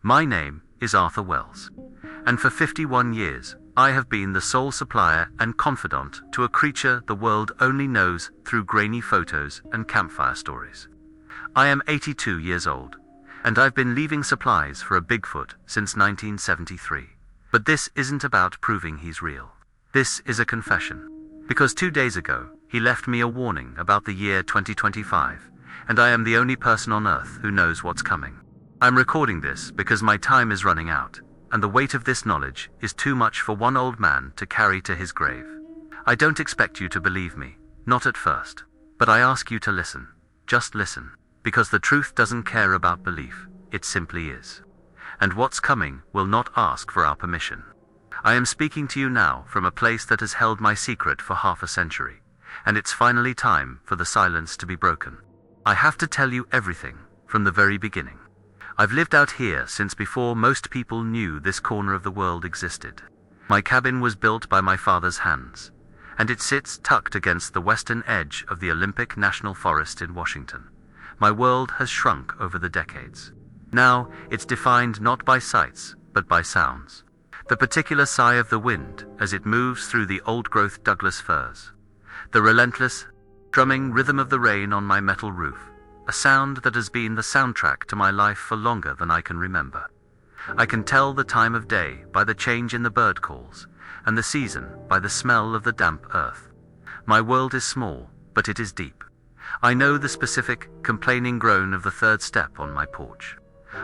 My name is Arthur Wells, and for 51 years, I have been the sole supplier and confidant to a creature the world only knows through grainy photos and campfire stories. I am 82 years old, and I've been leaving supplies for a Bigfoot since 1973. But this isn't about proving he's real. This is a confession. Because 2 days ago, he left me a warning about the year 2025, and I am the only person on Earth who knows what's coming. I'm recording this because my time is running out, and the weight of this knowledge is too much for one old man to carry to his grave. I don't expect you to believe me, not at first, but I ask you to listen. Just listen, because the truth doesn't care about belief, it simply is. And what's coming will not ask for our permission. I am speaking to you now from a place that has held my secret for half a century, and it's finally time for the silence to be broken. I have to tell you everything, from the very beginning. I've lived out here since before most people knew this corner of the world existed. My cabin was built by my father's hands, and it sits tucked against the western edge of the Olympic National Forest in Washington. My world has shrunk over the decades. Now, it's defined not by sights, but by sounds. The particular sigh of the wind as it moves through the old-growth Douglas firs. The relentless, drumming rhythm of the rain on my metal roof. A sound that has been the soundtrack to my life for longer than I can remember. I can tell the time of day by the change in the bird calls, and the season by the smell of the damp earth. My world is small, but it is deep. I know the specific, complaining groan of the third step on my porch.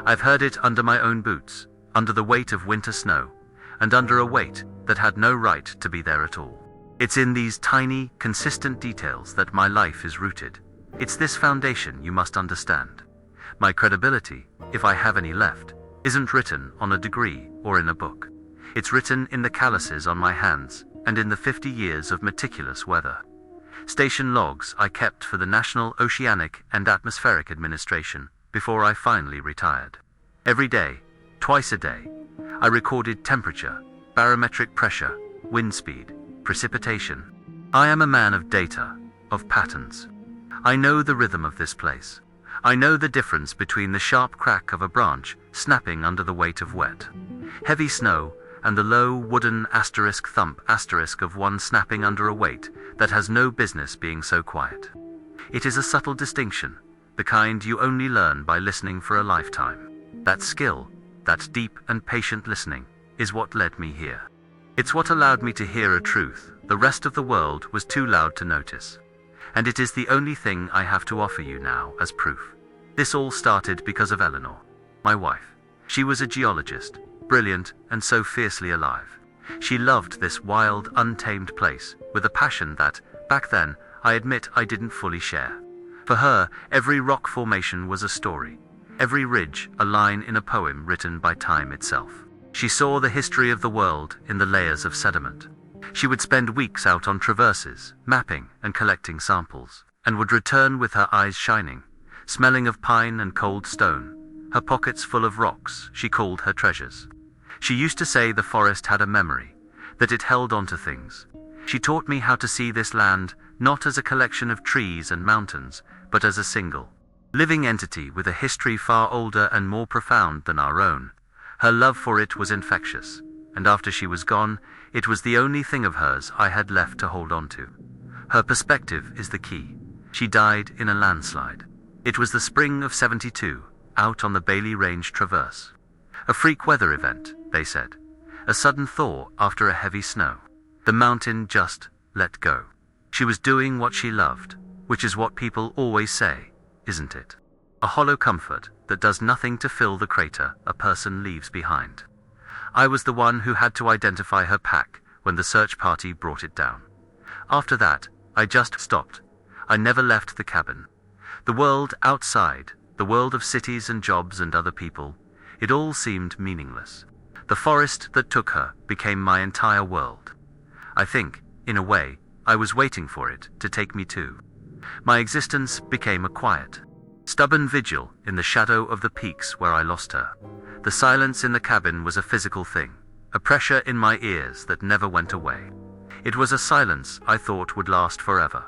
I've heard it under my own boots, under the weight of winter snow, and under a weight that had no right to be there at all. It's in these tiny, consistent details that my life is rooted. It's this foundation you must understand. My credibility, if I have any left, isn't written on a degree or in a book. It's written in the calluses on my hands and in the 50 years of meticulous weather. Station logs I kept for the National Oceanic and Atmospheric Administration before I finally retired. Every day, twice a day, I recorded temperature, barometric pressure, wind speed, precipitation. I am a man of data, of patterns. I know the rhythm of this place. I know the difference between the sharp crack of a branch snapping under the weight of wet, heavy snow, and the low wooden asterisk thump asterisk of one snapping under a weight that has no business being so quiet. It is a subtle distinction, the kind you only learn by listening for a lifetime. That skill, that deep and patient listening, is what led me here. It's what allowed me to hear a truth the rest of the world was too loud to notice. And it is the only thing I have to offer you now as proof. This all started because of Eleanor, my wife. She was a geologist, brilliant and so fiercely alive. She loved this wild, untamed place with a passion that, back then, I admit I didn't fully share. For her, every rock formation was a story, every ridge a line in a poem written by time itself. She saw the history of the world in the layers of sediment. She would spend weeks out on traverses, mapping and collecting samples, and would return with her eyes shining, smelling of pine and cold stone, her pockets full of rocks she called her treasures. She used to say the forest had a memory, that it held on to things. She taught me how to see this land not as a collection of trees and mountains, but as a single, living entity with a history far older and more profound than our own. Her love for it was infectious, and after she was gone, it was the only thing of hers I had left to hold on to. Her perspective is the key. She died in a landslide. It was the spring of '72, out on the Bailey Range Traverse. A freak weather event, they said. A sudden thaw after a heavy snow. The mountain just let go. She was doing what she loved, which is what people always say, isn't it? A hollow comfort that does nothing to fill the crater a person leaves behind. I was the one who had to identify her pack when the search party brought it down. After that, I just stopped. I never left the cabin. The world outside, the world of cities and jobs and other people, it all seemed meaningless. The forest that took her became my entire world. I think, in a way, I was waiting for it to take me too. My existence became a quiet, stubborn vigil in the shadow of the peaks where I lost her. The silence in the cabin was a physical thing, a pressure in my ears that never went away. It was a silence I thought would last forever.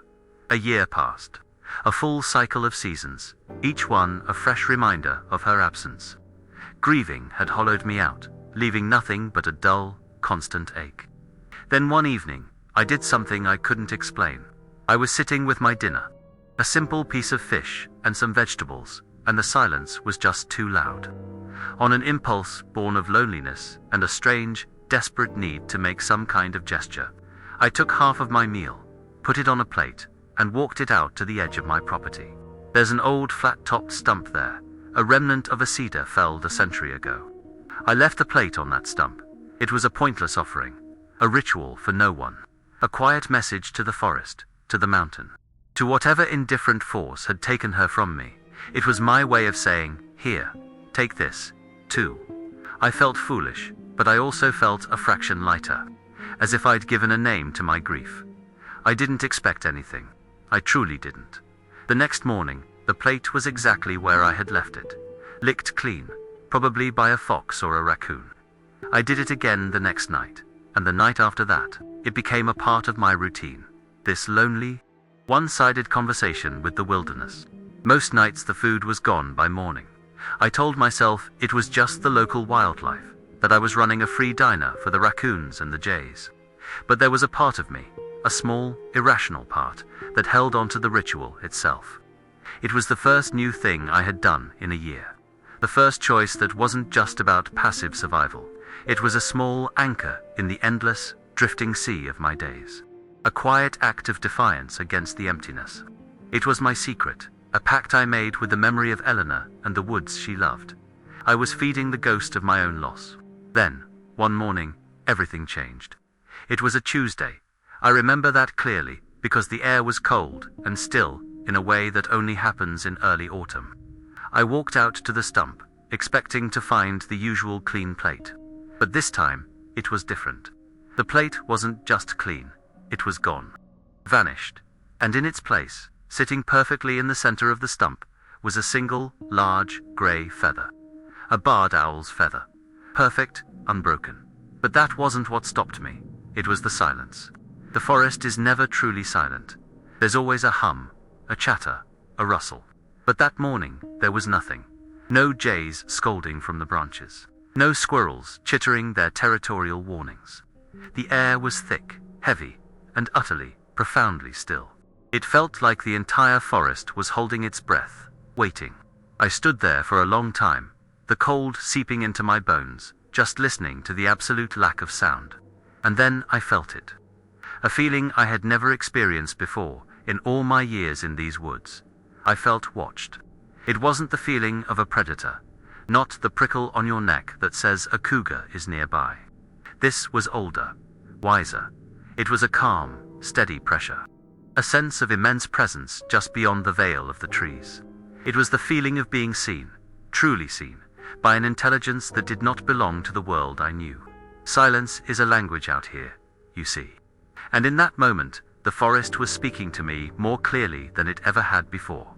A year passed, a full cycle of seasons, each one a fresh reminder of her absence. Grieving had hollowed me out, leaving nothing but a dull, constant ache. Then one evening, I did something I couldn't explain. I was sitting with my dinner, a simple piece of fish and some vegetables, and the silence was just too loud. On an impulse born of loneliness and a strange, desperate need to make some kind of gesture, I took half of my meal, put it on a plate, and walked it out to the edge of my property. There's an old flat-topped stump there, a remnant of a cedar felled a century ago. I left the plate on that stump. It was a pointless offering, a ritual for no one, a quiet message to the forest, to the mountain, to whatever indifferent force had taken her from me. It was my way of saying, "Here, take this, too." I felt foolish, but I also felt a fraction lighter, as if I'd given a name to my grief. I didn't expect anything. I truly didn't. The next morning, the plate was exactly where I had left it, licked clean, probably by a fox or a raccoon. I did it again the next night, and the night after that. It became a part of my routine, this lonely, one-sided conversation with the wilderness. Most nights the food was gone by morning. I told myself it was just the local wildlife, that I was running a free diner for the raccoons and the jays. But there was a part of me, a small, irrational part, that held on to the ritual itself. It was the first new thing I had done in a year. The first choice that wasn't just about passive survival. It was a small anchor in the endless, drifting sea of my days. A quiet act of defiance against the emptiness. It was my secret, a pact I made with the memory of Eleanor and the woods she loved. I was feeding the ghost of my own loss. Then, one morning, everything changed. It was a Tuesday. I remember that clearly, because the air was cold and still, in a way that only happens in early autumn. I walked out to the stump, expecting to find the usual clean plate. But this time, it was different. The plate wasn't just clean, it was gone. Vanished. And in its place, sitting perfectly in the center of the stump, was a single, large, grey feather. A barred owl's feather. Perfect, unbroken. But that wasn't what stopped me. It was the silence. The forest is never truly silent. There's always a hum, a chatter, a rustle. But that morning, there was nothing. No jays scolding from the branches. No squirrels chittering their territorial warnings. The air was thick, heavy, and utterly, profoundly still. It felt like the entire forest was holding its breath, waiting. I stood there for a long time, the cold seeping into my bones, just listening to the absolute lack of sound. And then I felt it. A feeling I had never experienced before in all my years in these woods. I felt watched. It wasn't the feeling of a predator, not the prickle on your neck that says a cougar is nearby. This was older, wiser. It was a calm, steady pressure. A sense of immense presence just beyond the veil of the trees. It was the feeling of being seen, truly seen, by an intelligence that did not belong to the world I knew. Silence is a language out here, you see. And in that moment, the forest was speaking to me more clearly than it ever had before.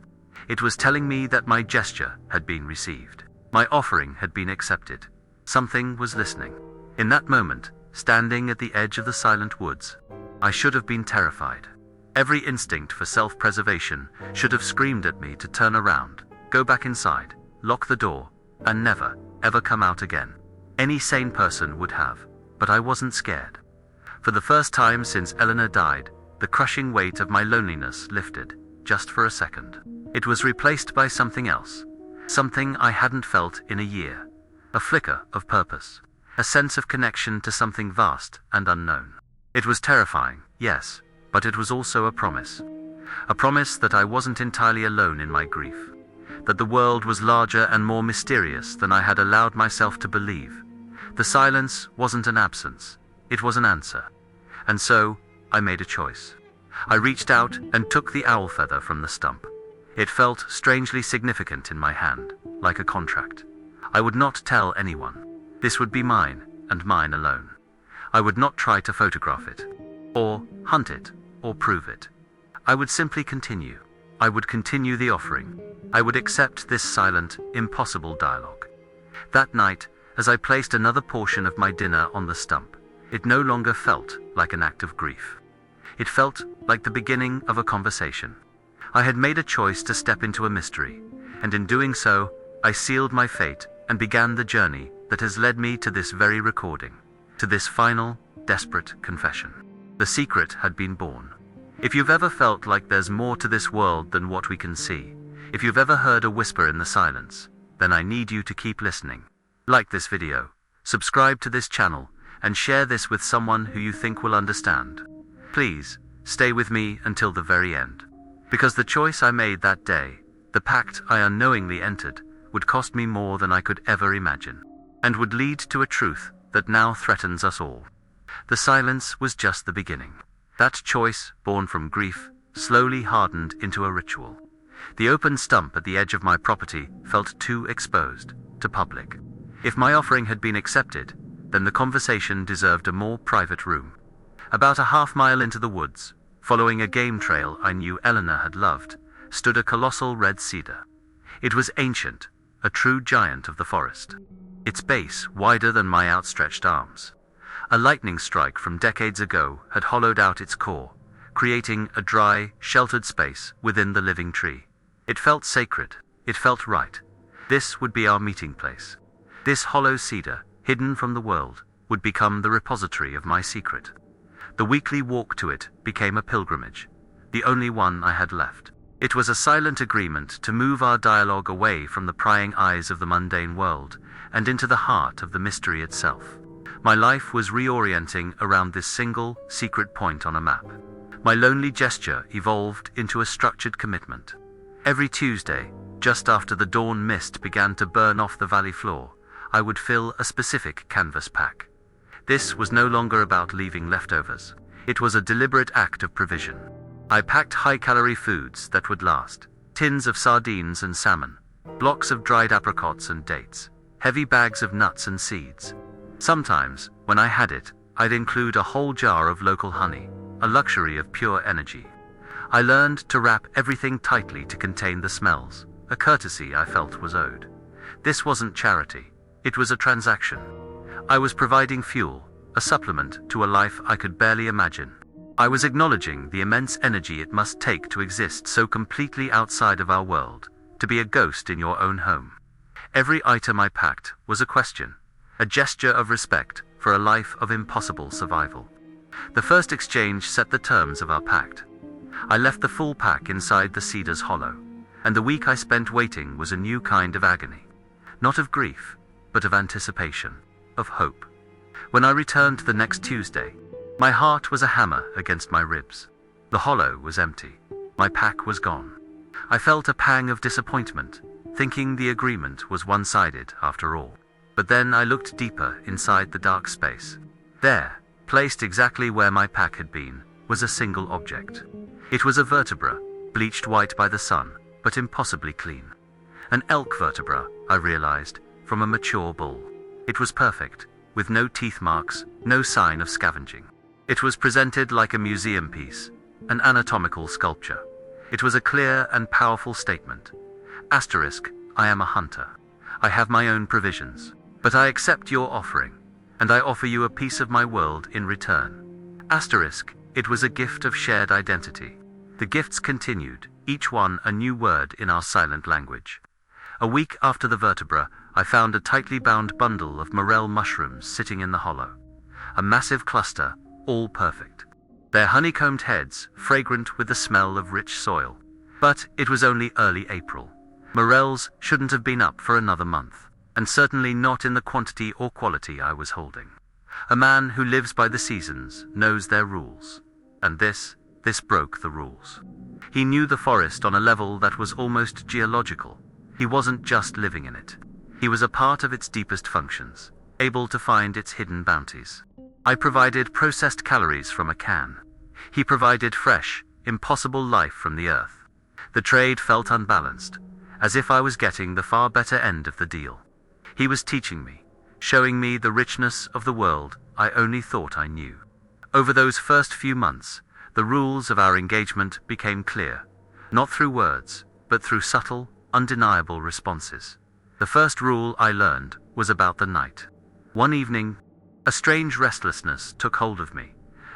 It was telling me that my gesture had been received. My offering had been accepted. Something was listening. In that moment, standing at the edge of the silent woods, I should have been terrified. Every instinct for self-preservation should have screamed at me to turn around, go back inside, lock the door, and never, ever come out again. Any sane person would have, but I wasn't scared. For the first time since Eleanor died, the crushing weight of my loneliness lifted, just for a second. It was replaced by something else, something I hadn't felt in a year. A flicker of purpose, a sense of connection to something vast and unknown. It was terrifying, yes, but it was also a promise. A promise that I wasn't entirely alone in my grief, that the world was larger and more mysterious than I had allowed myself to believe. The silence wasn't an absence, it was an answer. And so, I made a choice. I reached out and took the owl feather from the stump. It felt strangely significant in my hand, like a contract. I would not tell anyone. This would be mine, and mine alone. I would not try to photograph it, or hunt it, or prove it. I would simply continue. I would continue the offering. I would accept this silent, impossible dialogue. That night, as I placed another portion of my dinner on the stump, it no longer felt like an act of grief. It felt like the beginning of a conversation. I had made a choice to step into a mystery, and in doing so, I sealed my fate and began the journey that has led me to this very recording, to this final, desperate confession. The secret had been born. If you've ever felt like there's more to this world than what we can see, if you've ever heard a whisper in the silence, then I need you to keep listening. Like this video, subscribe to this channel, and share this with someone who you think will understand. Please, stay with me until the very end. Because the choice I made that day, the pact I unknowingly entered, would cost me more than I could ever imagine, and would lead to a truth that now threatens us all. The silence was just the beginning. That choice, born from grief, slowly hardened into a ritual. The open stump at the edge of my property felt too exposed to public. If my offering had been accepted, then the conversation deserved a more private room. About a half-mile into the woods, following a game trail I knew Eleanor had loved, stood a colossal red cedar. It was ancient, a true giant of the forest. Its base wider than my outstretched arms. A lightning strike from decades ago had hollowed out its core, creating a dry, sheltered space within the living tree. It felt sacred. It felt right. This would be our meeting place. This hollow cedar, hidden from the world, would become the repository of my secret. The weekly walk to it became a pilgrimage, the only one I had left. It was a silent agreement to move our dialogue away from the prying eyes of the mundane world and into the heart of the mystery itself. My life was reorienting around this single, secret point on a map. My lonely gesture evolved into a structured commitment. Every Tuesday, just after the dawn mist began to burn off the valley floor, I would fill a specific canvas pack. This was no longer about leaving leftovers. It was a deliberate act of provision. I packed high-calorie foods that would last, tins of sardines and salmon, blocks of dried apricots and dates, heavy bags of nuts and seeds. Sometimes, when I had it, I'd include a whole jar of local honey, a luxury of pure energy. I learned to wrap everything tightly to contain the smells, a courtesy I felt was owed. This wasn't charity. It was a transaction. I was providing fuel, a supplement to a life I could barely imagine. I was acknowledging the immense energy it must take to exist so completely outside of our world, to be a ghost in your own home. Every item I packed was a question, a gesture of respect for a life of impossible survival. The first exchange set the terms of our pact. I left the full pack inside the cedar's hollow, and the week I spent waiting was a new kind of agony. Not of grief, but of anticipation, of hope. When I returned the next Tuesday, my heart was a hammer against my ribs. The hollow was empty. My pack was gone. I felt a pang of disappointment, thinking the agreement was one-sided after all. But then I looked deeper inside the dark space. There, placed exactly where my pack had been, was a single object. It was a vertebra, bleached white by the sun, but impossibly clean. An elk vertebra, I realized, from a mature bull. It was perfect, with no teeth marks, no sign of scavenging. It was presented like a museum piece, an anatomical sculpture. It was a clear and powerful statement. Asterisk, I am a hunter. I have my own provisions. But I accept your offering, and I offer you a piece of my world in return. Asterisk, it was a gift of shared identity. The gifts continued, each one a new word in our silent language. A week after the vertebra, I found a tightly bound bundle of morel mushrooms sitting in the hollow. A massive cluster, all perfect. Their honeycombed heads, fragrant with the smell of rich soil. But it was only early April. Morels shouldn't have been up for another month, and certainly not in the quantity or quality I was holding. A man who lives by the seasons knows their rules. And this broke the rules. He knew the forest on a level that was almost geological. He wasn't just living in it. He was a part of its deepest functions, able to find its hidden bounties. I provided processed calories from a can. He provided fresh, impossible life from the earth. The trade felt unbalanced, as if I was getting the far better end of the deal. He was teaching me, showing me the richness of the world I only thought I knew. Over those first few months, the rules of our engagement became clear, not through words, but through subtle, undeniable responses. The first rule I learned was about the night. One evening, a strange restlessness took hold of me,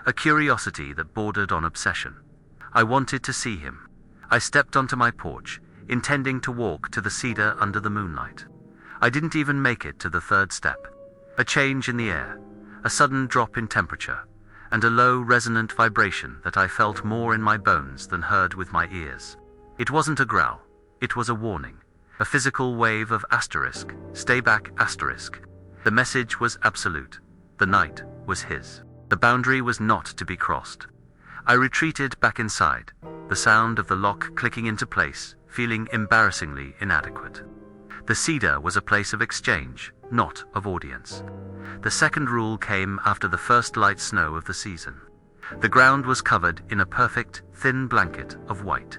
a curiosity that bordered on obsession. I wanted to see him. I stepped onto my porch, intending to walk to the cedar under the moonlight. I didn't even make it to the third step. A change in the air, a sudden drop in temperature, and a low, resonant vibration that I felt more in my bones than heard with my ears. It wasn't a growl, it was a warning, a physical wave of asterisk, stay back asterisk. The message was absolute. The night was his. The boundary was not to be crossed. I retreated back inside, the sound of the lock clicking into place, feeling embarrassingly inadequate. The cedar was a place of exchange, not of audience. The second rule came after the first light snow of the season. The ground was covered in a perfect, thin blanket of white.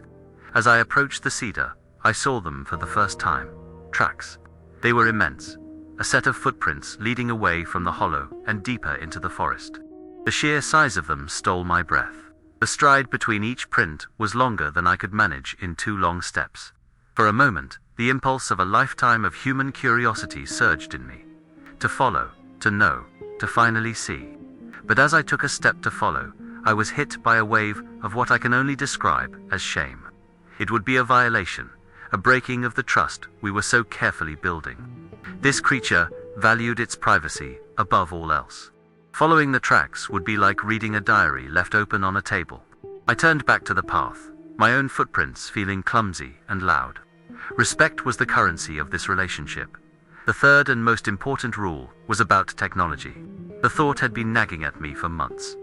As I approached the cedar, I saw them for the first time. Tracks. They were immense. A set of footprints leading away from the hollow and deeper into the forest. The sheer size of them stole my breath. The stride between each print was longer than I could manage in 2 long steps. For a moment, the impulse of a lifetime of human curiosity surged in me. To follow, to know, to finally see. But as I took a step to follow, I was hit by a wave of what I can only describe as shame. It would be a violation, a breaking of the trust we were so carefully building. This creature valued its privacy above all else. Following the tracks would be like reading a diary left open on a table. I turned back to the path, my own footprints feeling clumsy and loud. Respect was the currency of this relationship. The third and most important rule was about technology. The thought had been nagging at me for months.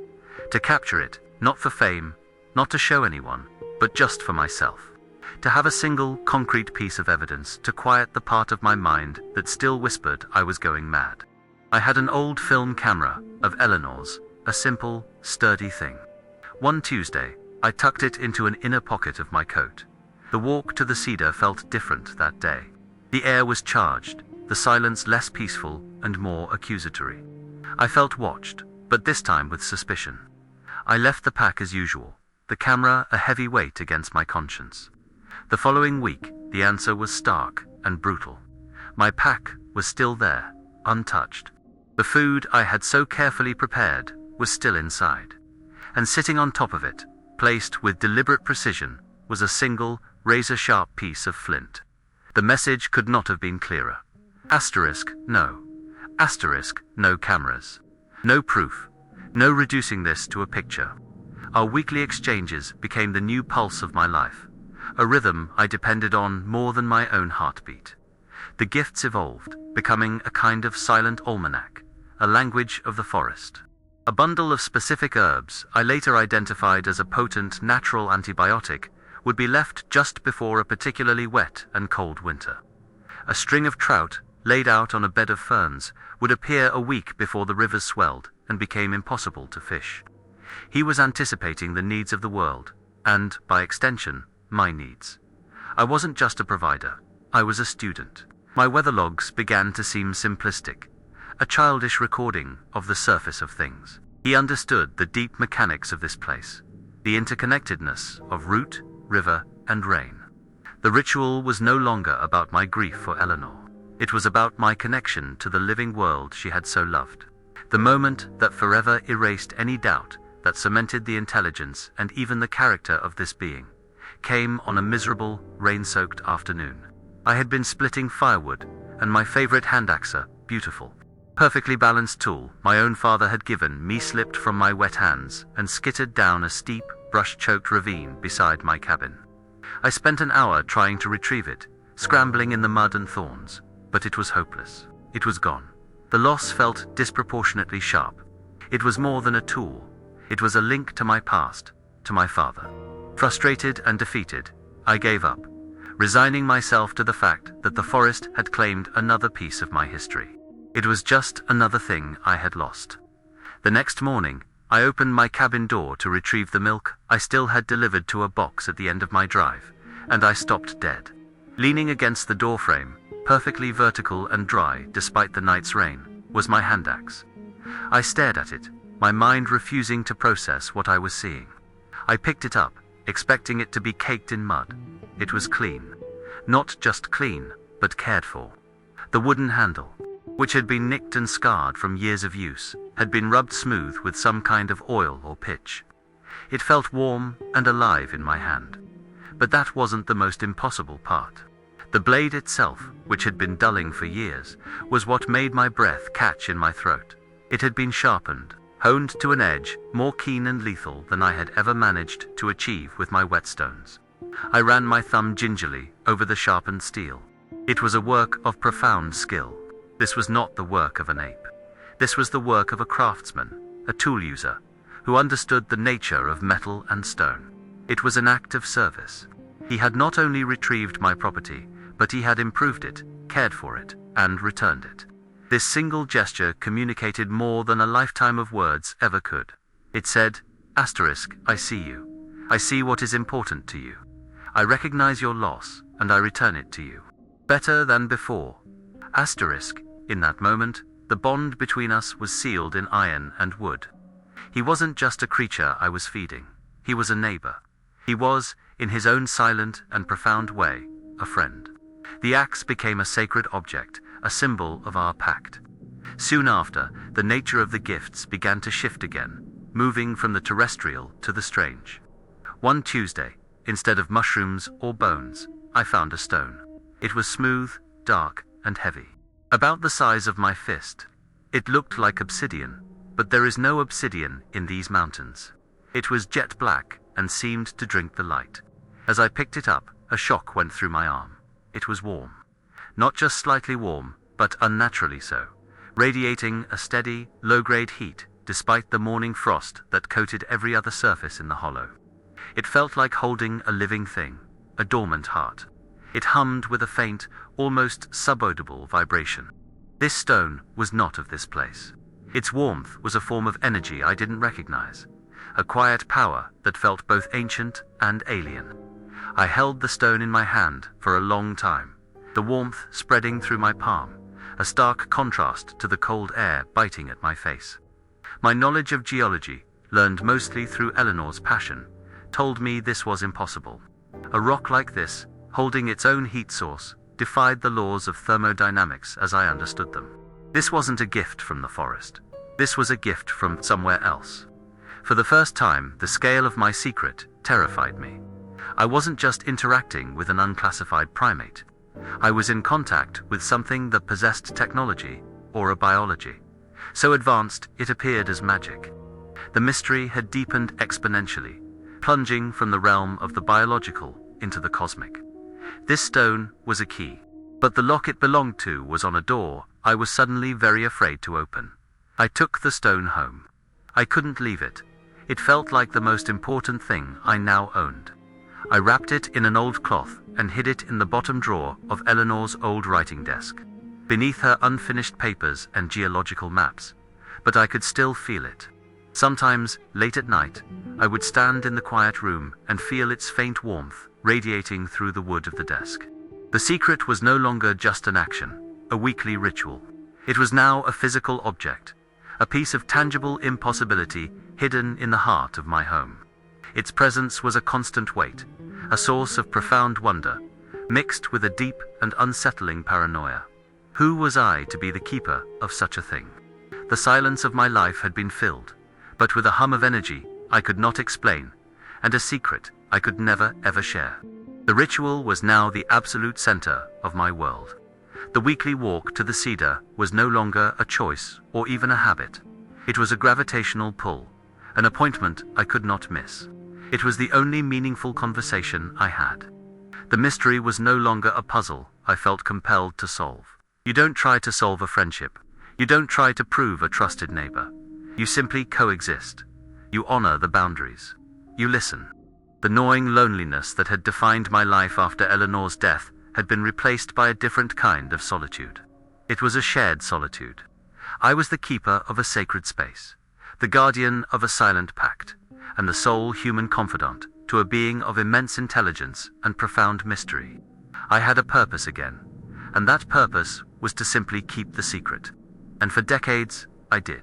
To capture it, not for fame, not to show anyone, but just for myself. To have a single, concrete piece of evidence to quiet the part of my mind that still whispered I was going mad. I had an old film camera of Eleanor's, a simple, sturdy thing. One Tuesday, I tucked it into an inner pocket of my coat. The walk to the cedar felt different that day. The air was charged, the silence less peaceful and more accusatory. I felt watched, but this time with suspicion. I left the pack as usual, the camera a heavy weight against my conscience. The following week, the answer was stark and brutal. My pack was still there, untouched. The food I had so carefully prepared was still inside. And sitting on top of it, placed with deliberate precision, was a single, razor-sharp piece of flint. The message could not have been clearer. Asterisk, no. Asterisk, no cameras. No proof. No reducing this to a picture. Our weekly exchanges became the new pulse of my life. A rhythm I depended on more than my own heartbeat. The gifts evolved, becoming a kind of silent almanac, a language of the forest. A bundle of specific herbs I later identified as a potent natural antibiotic would be left just before a particularly wet and cold winter. A string of trout, laid out on a bed of ferns, would appear a week before the rivers swelled and became impossible to fish. He was anticipating the needs of the world, and, by extension, my needs. I wasn't just a provider, I was a student. My weather logs began to seem simplistic, a childish recording of the surface of things. He understood the deep mechanics of this place, the interconnectedness of root, river, and rain. The ritual was no longer about my grief for Eleanor. It was about my connection to the living world she had so loved. The moment that forever erased any doubt, that cemented the intelligence and even the character of this being, came on a miserable, rain-soaked afternoon. I had been splitting firewood, and my favorite hand axer, beautiful, perfectly balanced tool my own father had given me slipped from my wet hands and skittered down a steep, brush-choked ravine beside my cabin. I spent an hour trying to retrieve it, scrambling in the mud and thorns, but it was hopeless. It was gone. The loss felt disproportionately sharp. It was more than a tool. It was a link to my past, to my father. Frustrated and defeated, I gave up, resigning myself to the fact that the forest had claimed another piece of my history. It was just another thing I had lost. The next morning, I opened my cabin door to retrieve the milk I still had delivered to a box at the end of my drive, and I stopped dead. Leaning against the doorframe, perfectly vertical and dry despite the night's rain, was my hand axe. I stared at it, my mind refusing to process what I was seeing. I picked it up, expecting it to be caked in mud. It was clean. Not just clean, but cared for. The wooden handle, which had been nicked and scarred from years of use, had been rubbed smooth with some kind of oil or pitch. It felt warm and alive in my hand. But that wasn't the most impossible part. The blade itself, which had been dulling for years, was what made my breath catch in my throat. It had been sharpened, honed to an edge more keen and lethal than I had ever managed to achieve with my whetstones. I ran my thumb gingerly over the sharpened steel. It was a work of profound skill. This was not the work of an ape. This was the work of a craftsman, a tool user, who understood the nature of metal and stone. It was an act of service. He had not only retrieved my property, but he had improved it, cared for it, and returned it. This single gesture communicated more than a lifetime of words ever could. It said, "I see you. I see what is important to you. I recognize your loss, and I return it to you. Better than before." In that moment, the bond between us was sealed in iron and wood. He wasn't just a creature I was feeding. He was a neighbor. He was, in his own silent and profound way, a friend. The axe became a sacred object, a symbol of our pact. Soon after, the nature of the gifts began to shift again, moving from the terrestrial to the strange. One Tuesday, instead of mushrooms or bones, I found a stone. It was smooth, dark, and heavy. About the size of my fist. It looked like obsidian, but there is no obsidian in these mountains. It was jet black and seemed to drink the light. As I picked it up, a shock went through my arm. It was warm. Not just slightly warm, but unnaturally so, radiating a steady, low-grade heat despite the morning frost that coated every other surface in the hollow. It felt like holding a living thing, a dormant heart. It hummed with a faint, almost subaudible vibration. This stone was not of this place. Its warmth was a form of energy I didn't recognize, a quiet power that felt both ancient and alien. I held the stone in my hand for a long time, the warmth spreading through my palm, a stark contrast to the cold air biting at my face. My knowledge of geology, learned mostly through Eleanor's passion, told me this was impossible. A rock like this, holding its own heat source, defied the laws of thermodynamics as I understood them. This wasn't a gift from the forest. This was a gift from somewhere else. For the first time, the scale of my secret terrified me. I wasn't just interacting with an unclassified primate. I was in contact with something that possessed technology, or a biology, so advanced it appeared as magic. The mystery had deepened exponentially, plunging from the realm of the biological into the cosmic. This stone was a key, but the lock it belonged to was on a door I was suddenly very afraid to open. I took the stone home. I couldn't leave it. It felt like the most important thing I now owned. I wrapped it in an old cloth and hid it in the bottom drawer of Eleanor's old writing desk, beneath her unfinished papers and geological maps, but I could still feel it. Sometimes, late at night, I would stand in the quiet room and feel its faint warmth radiating through the wood of the desk. The secret was no longer just an action, a weekly ritual. It was now a physical object, a piece of tangible impossibility hidden in the heart of my home. Its presence was a constant weight, a source of profound wonder, mixed with a deep and unsettling paranoia. Who was I to be the keeper of such a thing? The silence of my life had been filled, but with a hum of energy I could not explain, and a secret I could never ever share. The ritual was now the absolute center of my world. The weekly walk to the cedar was no longer a choice or even a habit. It was a gravitational pull, an appointment I could not miss. It was the only meaningful conversation I had. The mystery was no longer a puzzle I felt compelled to solve. You don't try to solve a friendship. You don't try to prove a trusted neighbor. You simply coexist. You honor the boundaries. You listen. The gnawing loneliness that had defined my life after Eleanor's death had been replaced by a different kind of solitude. It was a shared solitude. I was the keeper of a sacred space, the guardian of a silent pact, and the sole human confidant to a being of immense intelligence and profound mystery. I had a purpose again, and that purpose was to simply keep the secret. And for decades, I did.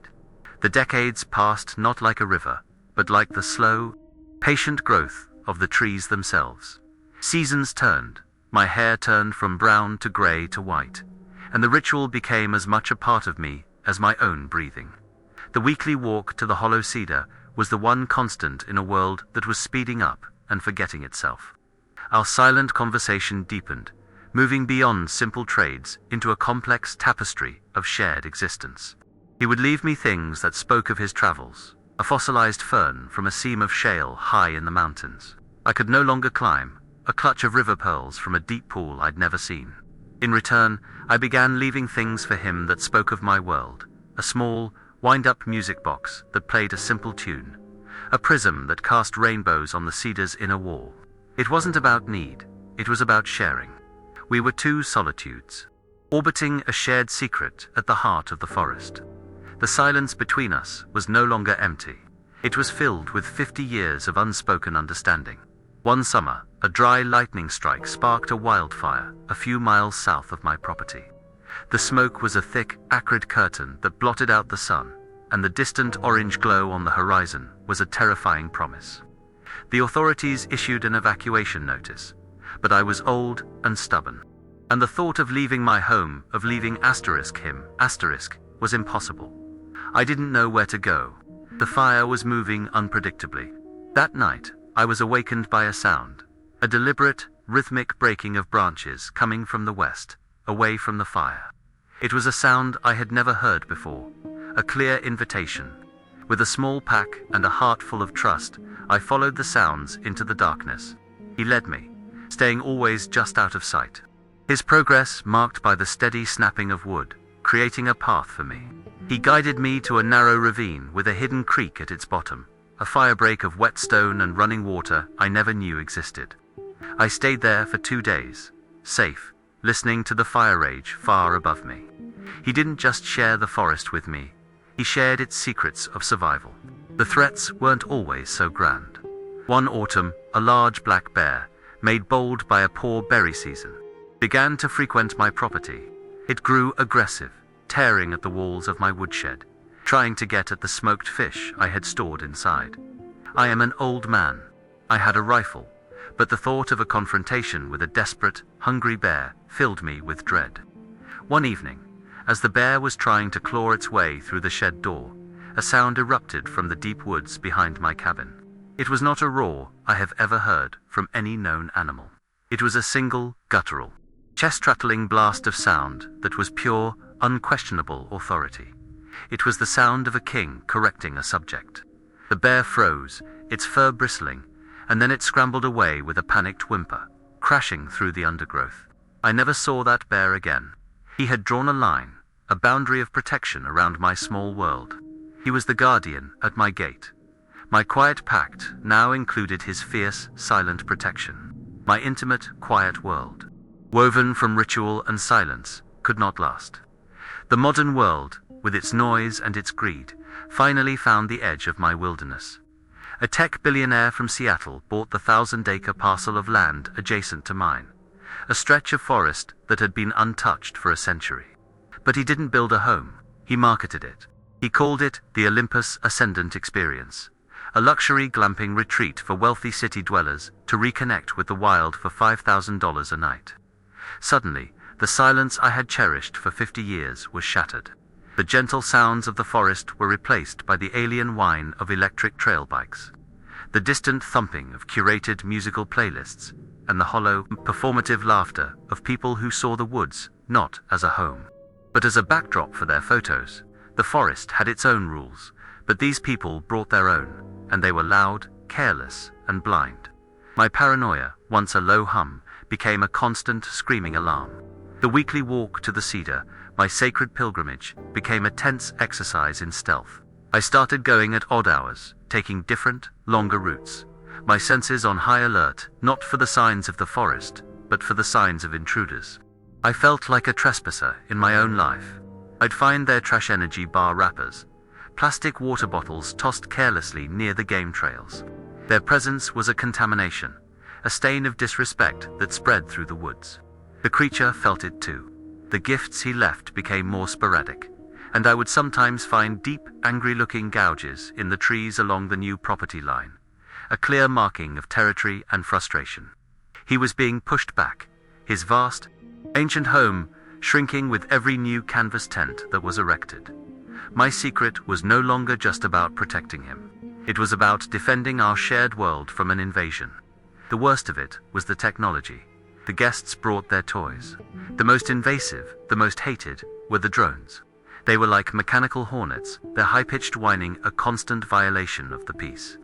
The decades passed not like a river, but like the slow, patient growth of the trees themselves. Seasons turned, my hair turned from brown to gray to white, and the ritual became as much a part of me as my own breathing. The weekly walk to the hollow cedar was the one constant in a world that was speeding up and forgetting itself. Our silent conversation deepened, moving beyond simple trades into a complex tapestry of shared existence. He would leave me things that spoke of his travels, a fossilized fern from a seam of shale high in the mountains I could no longer climb, a clutch of river pearls from a deep pool I'd never seen. In return, I began leaving things for him that spoke of my world, a small, wind-up music box that played a simple tune, a prism that cast rainbows on the cedar's inner wall. It wasn't about need, it was about sharing. We were two solitudes, orbiting a shared secret at the heart of the forest. The silence between us was no longer empty. It was filled with 50 years of unspoken understanding. One summer, a dry lightning strike sparked a wildfire a few miles south of my property. The smoke was a thick, acrid curtain that blotted out the sun, and the distant orange glow on the horizon was a terrifying promise. The authorities issued an evacuation notice, but I was old and stubborn, and the thought of leaving my home, of leaving him, was impossible. I didn't know where to go. The fire was moving unpredictably. That night, I was awakened by a sound, a deliberate, rhythmic breaking of branches coming from the west, away from the fire. It was a sound I had never heard before, a clear invitation. With a small pack and a heart full of trust, I followed the sounds into the darkness. He led me, staying always just out of sight. His progress marked by the steady snapping of wood, creating a path for me. He guided me to a narrow ravine with a hidden creek at its bottom, a firebreak of wet stone and running water I never knew existed. I stayed there for 2 days, safe, listening to the fire rage far above me. He didn't just share the forest with me, he shared its secrets of survival. The threats weren't always so grand. One autumn, a large black bear, made bold by a poor berry season, began to frequent my property. It grew aggressive, tearing at the walls of my woodshed, trying to get at the smoked fish I had stored inside. I am an old man. I had a rifle, but the thought of a confrontation with a desperate, hungry bear filled me with dread. One evening, as the bear was trying to claw its way through the shed door, a sound erupted from the deep woods behind my cabin. It was not a roar I have ever heard from any known animal. It was a single, guttural, chest-rattling blast of sound that was pure, unquestionable authority. It was the sound of a king correcting a subject. The bear froze, its fur bristling, and then it scrambled away with a panicked whimper, crashing through the undergrowth. I never saw that bear again. He had drawn a line, a boundary of protection around my small world. He was the guardian at my gate. My quiet pact now included his fierce, silent protection. My intimate, quiet world, woven from ritual and silence, could not last. The modern world, with its noise and its greed, finally found the edge of my wilderness. A tech billionaire from Seattle bought the 1,000-acre parcel of land adjacent to mine, a stretch of forest that had been untouched for a century. But he didn't build a home, he marketed it. He called it the Olympus Ascendant Experience, a luxury glamping retreat for wealthy city dwellers to reconnect with the wild for $5,000 a night. Suddenly, the silence I had cherished for 50 years was shattered. The gentle sounds of the forest were replaced by the alien whine of electric trail bikes, the distant thumping of curated musical playlists, and the hollow, performative laughter of people who saw the woods not as a home, but as a backdrop for their photos. The forest had its own rules, but these people brought their own, and they were loud, careless, and blind. My paranoia, once a low hum, became a constant screaming alarm. The weekly walk to the cedar, my sacred pilgrimage, became a tense exercise in stealth. I started going at odd hours, taking different, longer routes, my senses on high alert, not for the signs of the forest, but for the signs of intruders. I felt like a trespasser in my own life. I'd find their trash energy bar wrappers, plastic water bottles tossed carelessly near the game trails. Their presence was a contamination, a stain of disrespect that spread through the woods. The creature felt it too. The gifts he left became more sporadic, and I would sometimes find deep, angry-looking gouges in the trees along the new property line, a clear marking of territory and frustration. He was being pushed back, his vast, ancient home shrinking with every new canvas tent that was erected. My secret was no longer just about protecting him. It was about defending our shared world from an invasion. The worst of it was the technology. The guests brought their toys. The most invasive, the most hated, were the drones. They were like mechanical hornets, their high-pitched whining a constant violation of the peace.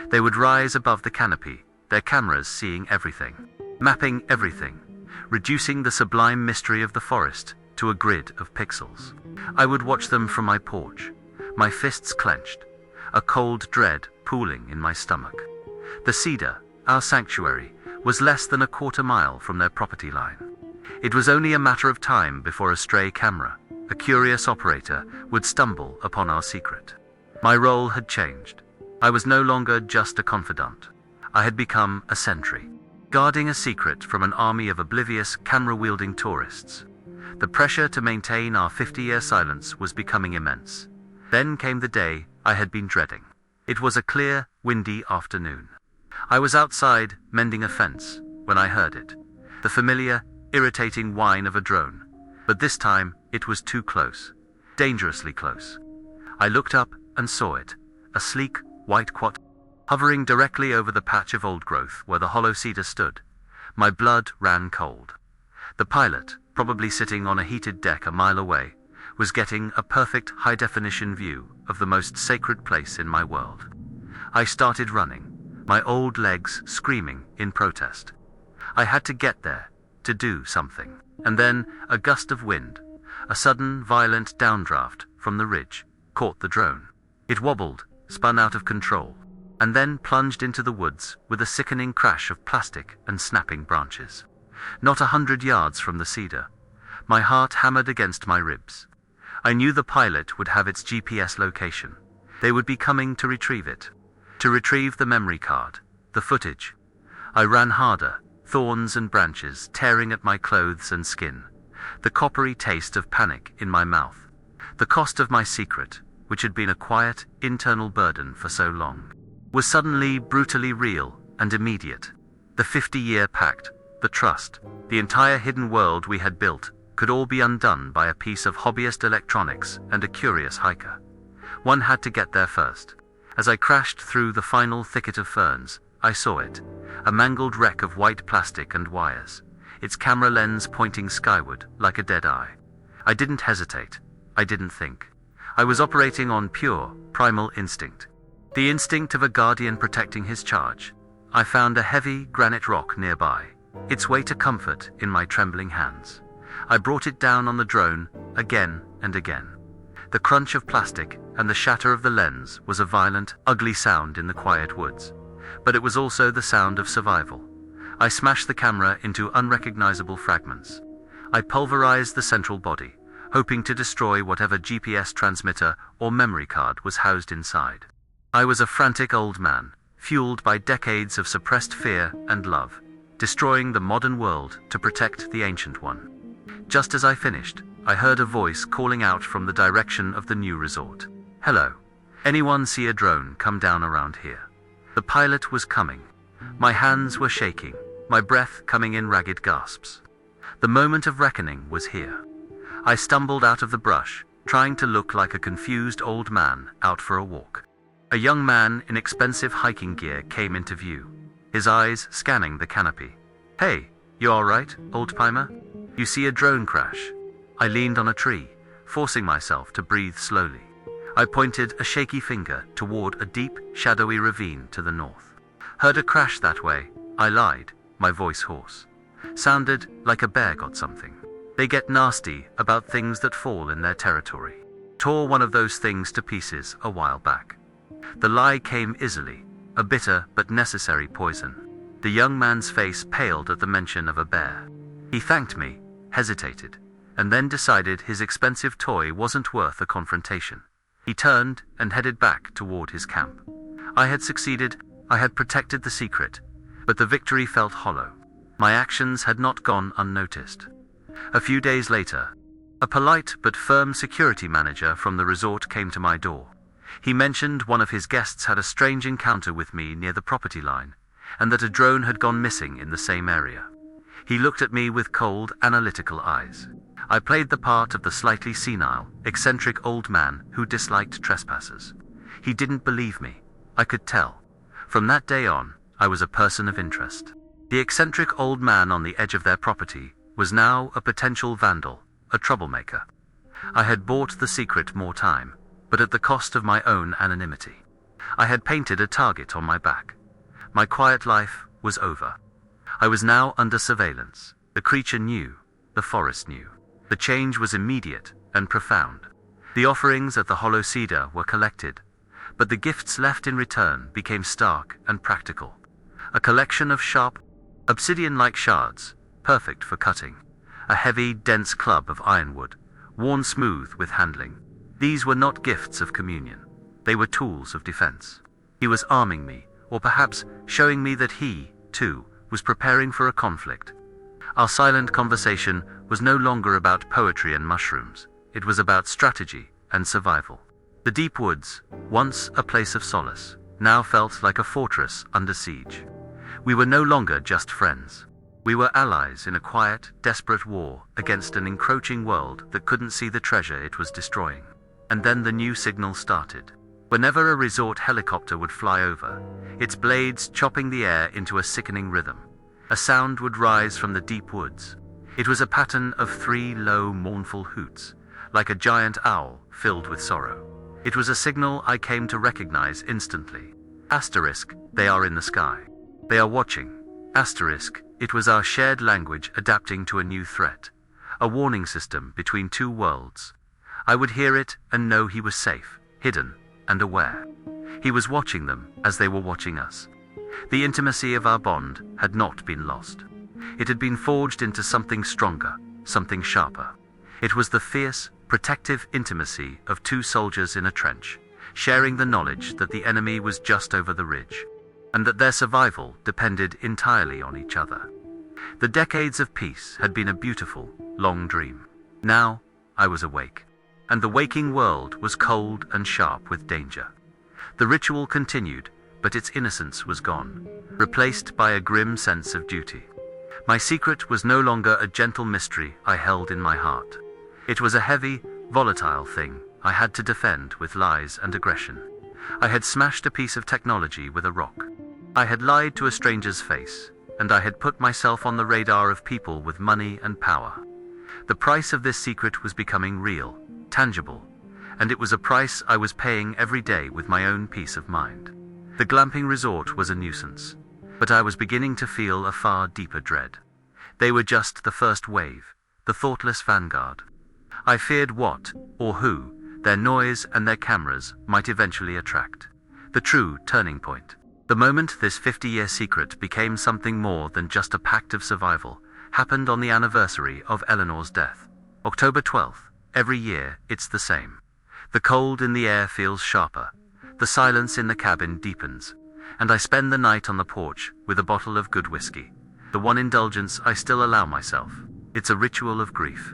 They would rise above the canopy, their cameras seeing everything, mapping everything, reducing the sublime mystery of the forest to a grid of pixels. I would watch them from my porch, my fists clenched, a cold dread pooling in my stomach. The cedar, our sanctuary, was less than a quarter mile from their property line. It was only a matter of time before a stray camera, a curious operator, would stumble upon our secret. My role had changed. I was no longer just a confidant. I had become a sentry, guarding a secret from an army of oblivious, camera-wielding tourists. The pressure to maintain our 50-year silence was becoming immense. Then came the day I had been dreading. It was a clear, windy afternoon. I was outside, mending a fence, when I heard it. The familiar, irritating whine of a drone. But this time, it was too close. Dangerously close. I looked up and saw it. A sleek, white quad, hovering directly over the patch of old growth where the hollow cedar stood. My blood ran cold. The pilot, probably sitting on a heated deck a mile away, was getting a perfect high-definition view of the most sacred place in my world. I started running, my old legs screaming in protest. I had to get there, to do something. And then a gust of wind, a sudden violent downdraft from the ridge, caught the drone. It wobbled, spun out of control, and then plunged into the woods with a sickening crash of plastic and snapping branches. Not 100 yards from the cedar, my heart hammered against my ribs. I knew the pilot would have its GPS location. They would be coming to retrieve it. To retrieve the memory card, the footage. I ran harder, thorns and branches tearing at my clothes and skin, the coppery taste of panic in my mouth. The cost of my secret, which had been a quiet, internal burden for so long, was suddenly brutally real and immediate. The 50-year pact, the trust, the entire hidden world we had built, could all be undone by a piece of hobbyist electronics and a curious hiker. One had to get there first. As I crashed through the final thicket of ferns, I saw it, a mangled wreck of white plastic and wires, its camera lens pointing skyward like a dead eye. I didn't hesitate. I didn't think. I was operating on pure, primal instinct. The instinct of a guardian protecting his charge. I found a heavy granite rock nearby, its weight a comfort in my trembling hands. I brought it down on the drone, again and again. The crunch of plastic and the shatter of the lens was a violent, ugly sound in the quiet woods. But it was also the sound of survival. I smashed the camera into unrecognizable fragments. I pulverized the central body, hoping to destroy whatever GPS transmitter or memory card was housed inside. I was a frantic old man, fueled by decades of suppressed fear and love, destroying the modern world to protect the ancient one. Just as I finished, I heard a voice calling out from the direction of the new resort. "Hello. Anyone see a drone come down around here?" The pilot was coming. My hands were shaking, my breath coming in ragged gasps. The moment of reckoning was here. I stumbled out of the brush, trying to look like a confused old man out for a walk. A young man in expensive hiking gear came into view, his eyes scanning the canopy. "Hey, you all right, old-timer? You see a drone crash?" I leaned on a tree, forcing myself to breathe slowly. I pointed a shaky finger toward a deep, shadowy ravine to the north. "Heard a crash that way," I lied, my voice hoarse. Sounded like a bear got something. They get nasty about things that fall in their territory. Tore one of those things to pieces a while back. The lie came easily, a bitter but necessary poison. The young man's face paled at the mention of a bear. He thanked me, hesitated, and then decided his expensive toy wasn't worth a confrontation. He turned and headed back toward his camp. I had succeeded, I had protected the secret, but the victory felt hollow. My actions had not gone unnoticed. A few days later, a polite but firm security manager from the resort came to my door. He mentioned one of his guests had a strange encounter with me near the property line, and that a drone had gone missing in the same area. He looked at me with cold, analytical eyes. I played the part of the slightly senile, eccentric old man who disliked trespassers. He didn't believe me. I could tell. From that day on, I was a person of interest. The eccentric old man on the edge of their property was now a potential vandal, a troublemaker. I had bought the secret more time, but at the cost of my own anonymity. I had painted a target on my back. My quiet life was over. I was now under surveillance. The creature knew, the forest knew. The change was immediate and profound. The offerings at the hollow cedar were collected, but the gifts left in return became stark and practical. A collection of sharp, obsidian-like shards, perfect for cutting. A heavy, dense club of ironwood, worn smooth with handling. These were not gifts of communion. They were tools of defense. He was arming me, or perhaps showing me that he, too, was preparing for a conflict. Our silent conversation was no longer about poetry and mushrooms. It was about strategy and survival. The deep woods, once a place of solace, now felt like a fortress under siege. We were no longer just friends. We were allies in a quiet, desperate war against an encroaching world that couldn't see the treasure it was destroying. And then the new signal started. Whenever a resort helicopter would fly over, its blades chopping the air into a sickening rhythm, a sound would rise from the deep woods. It was a pattern of 3 low, mournful hoots, like a giant owl filled with sorrow. It was a signal I came to recognize instantly. Asterisk, they are in the sky. They are watching. Asterisk, it was our shared language adapting to a new threat. A warning system between 2 worlds. I would hear it and know he was safe, hidden, and aware. He was watching them as they were watching us. The intimacy of our bond had not been lost. It had been forged into something stronger, something sharper. It was the fierce, protective intimacy of 2 soldiers in a trench, sharing the knowledge that the enemy was just over the ridge, and that their survival depended entirely on each other. The decades of peace had been a beautiful, long dream. Now, I was awake, and the waking world was cold and sharp with danger. The ritual continued, but its innocence was gone, replaced by a grim sense of duty. My secret was no longer a gentle mystery I held in my heart. It was a heavy, volatile thing I had to defend with lies and aggression. I had smashed a piece of technology with a rock. I had lied to a stranger's face, and I had put myself on the radar of people with money and power. The price of this secret was becoming real, tangible, and it was a price I was paying every day with my own peace of mind. The glamping resort was a nuisance, but I was beginning to feel a far deeper dread. They were just the first wave, the thoughtless vanguard. I feared what, or who, their noise and their cameras might eventually attract. The true turning point. The moment this 50-year secret became something more than just a pact of survival happened on the anniversary of Eleanor's death. October 12th. Every year, it's the same. The cold in the air feels sharper. The silence in the cabin deepens. And I spend the night on the porch with a bottle of good whiskey. The one indulgence I still allow myself. It's a ritual of grief.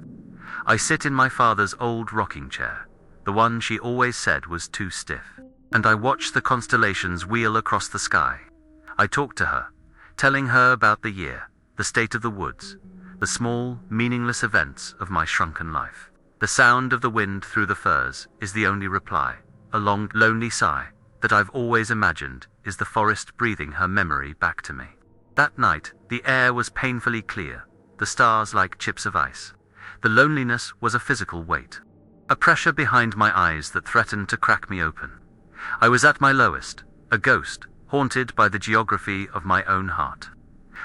I sit in my father's old rocking chair, the one she always said was too stiff, and I watch the constellations wheel across the sky. I talk to her, telling her about the year, the state of the woods, the small, meaningless events of my shrunken life. The sound of the wind through the firs is the only reply, a long, lonely sigh that I've always imagined is the forest breathing her memory back to me. That night, the air was painfully clear, the stars like chips of ice. The loneliness was a physical weight, a pressure behind my eyes that threatened to crack me open. I was at my lowest, a ghost, haunted by the geography of my own heart.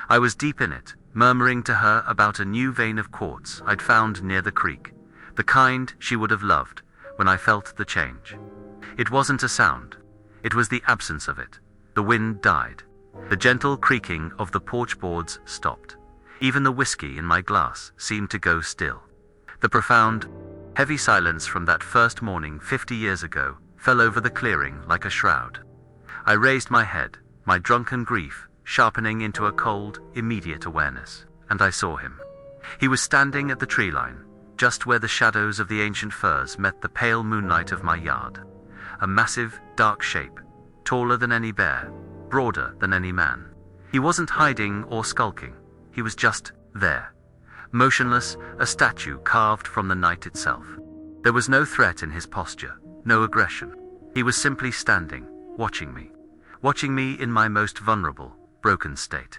I was deep in it, murmuring to her about a new vein of quartz I'd found near the creek, the kind she would have loved when I felt the change. It wasn't a sound. It was the absence of it. The wind died. The gentle creaking of the porch boards stopped. Even the whiskey in my glass seemed to go still. The profound, heavy silence from that first morning 50 years ago fell over the clearing like a shroud. I raised my head, my drunken grief sharpening into a cold, immediate awareness, and I saw him. He was standing at the tree line, just where the shadows of the ancient firs met the pale moonlight of my yard. A massive, dark shape, taller than any bear, broader than any man. He wasn't hiding or skulking. He was just there, motionless, a statue carved from the night itself. There was no threat in his posture, no aggression. He was simply standing, watching me in my most vulnerable, broken state.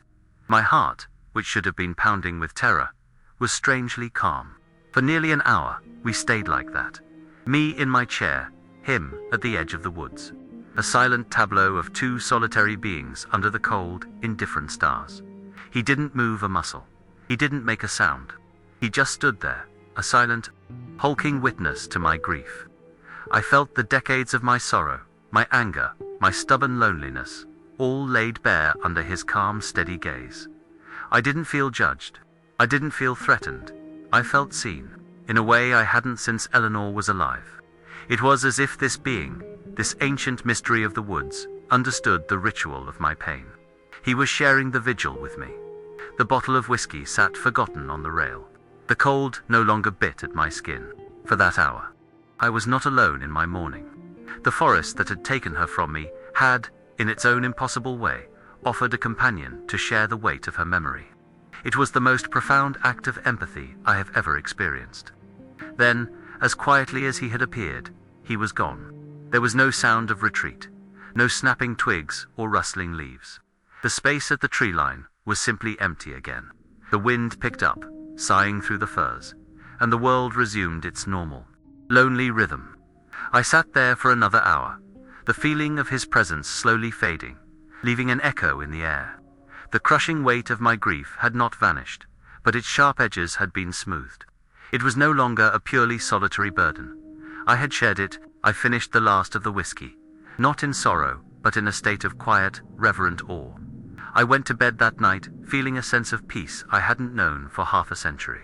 My heart, which should have been pounding with terror, was strangely calm. For nearly an hour, we stayed like that. Me in my chair, him at the edge of the woods. A silent tableau of two solitary beings under the cold, indifferent stars. He didn't move a muscle. He didn't make a sound. He just stood there, a silent, hulking witness to my grief. I felt the decades of my sorrow, my anger, my stubborn loneliness, all laid bare under his calm, steady gaze. I didn't feel judged. I didn't feel threatened. I felt seen, in a way I hadn't since Eleanor was alive. It was as if this being, this ancient mystery of the woods, understood the ritual of my pain. He was sharing the vigil with me. The bottle of whiskey sat forgotten on the rail. The cold no longer bit at my skin. For that hour, I was not alone in my mourning. The forest that had taken her from me had, in its own impossible way, offered a companion to share the weight of her memory. It was the most profound act of empathy I have ever experienced. Then, as quietly as he had appeared, he was gone. There was no sound of retreat, no snapping twigs or rustling leaves. The space at the tree line was simply empty again. The wind picked up, sighing through the firs, and the world resumed its normal, lonely rhythm. I sat there for another hour, the feeling of his presence slowly fading, leaving an echo in the air. The crushing weight of my grief had not vanished, but its sharp edges had been smoothed. It was no longer a purely solitary burden. I had shared it. I finished the last of the whiskey, not in sorrow, but in a state of quiet, reverent awe. I went to bed that night, feeling a sense of peace I hadn't known for half a century.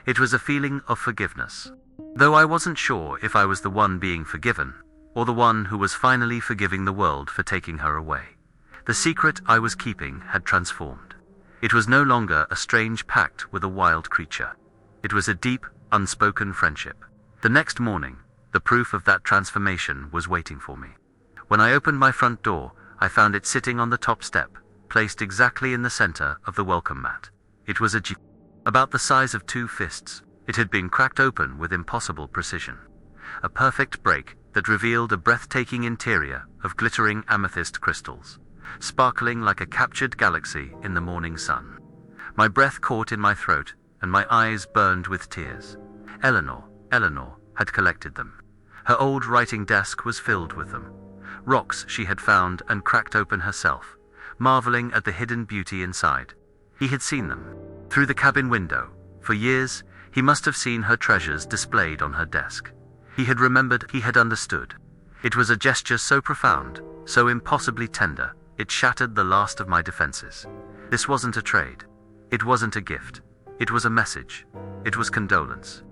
It was a feeling of forgiveness. Though I wasn't sure if I was the one being forgiven, or the one who was finally forgiving the world for taking her away. The secret I was keeping had transformed. It was no longer a strange pact with a wild creature. It was a deep, unspoken friendship. The next morning, the proof of that transformation was waiting for me. When I opened my front door, I found it sitting on the top step, placed exactly in the center of the welcome mat. It was a jeep, about the size of 2 fists. It had been cracked open with impossible precision. A perfect break that revealed a breathtaking interior of glittering amethyst crystals, sparkling like a captured galaxy in the morning sun. My breath caught in my throat, and my eyes burned with tears. Eleanor had collected them. Her old writing desk was filled with them. Rocks she had found and cracked open herself, marveling at the hidden beauty inside. He had seen them. Through the cabin window. For years, he must have seen her treasures displayed on her desk. He had remembered, he had understood. It was a gesture so profound, so impossibly tender, it shattered the last of my defenses. This wasn't a trade. It wasn't a gift. It was a message. It was condolence.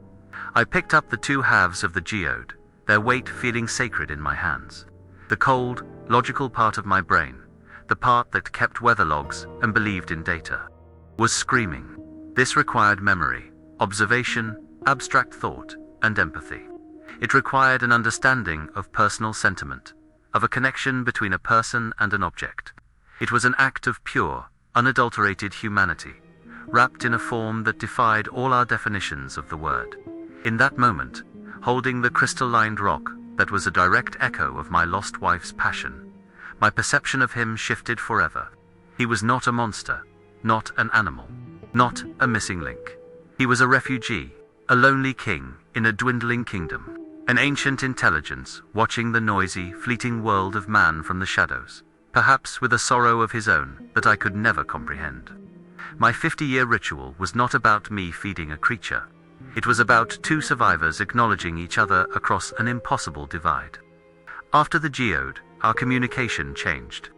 I picked up the 2 halves of the geode, their weight feeling sacred in my hands. The cold, logical part of my brain, the part that kept weather logs and believed in data, was screaming. This required memory, observation, abstract thought, and empathy. It required an understanding of personal sentiment, of a connection between a person and an object. It was an act of pure, unadulterated humanity, wrapped in a form that defied all our definitions of the word. In that moment, holding the crystal-lined rock that was a direct echo of my lost wife's passion, my perception of him shifted forever. He was not a monster, not an animal, not a missing link. He was a refugee, a lonely king in a dwindling kingdom, an ancient intelligence watching the noisy, fleeting world of man from the shadows, perhaps with a sorrow of his own that I could never comprehend. My 50-year ritual was not about me feeding a creature. It was about 2 survivors acknowledging each other across an impossible divide. After the geode, our communication changed.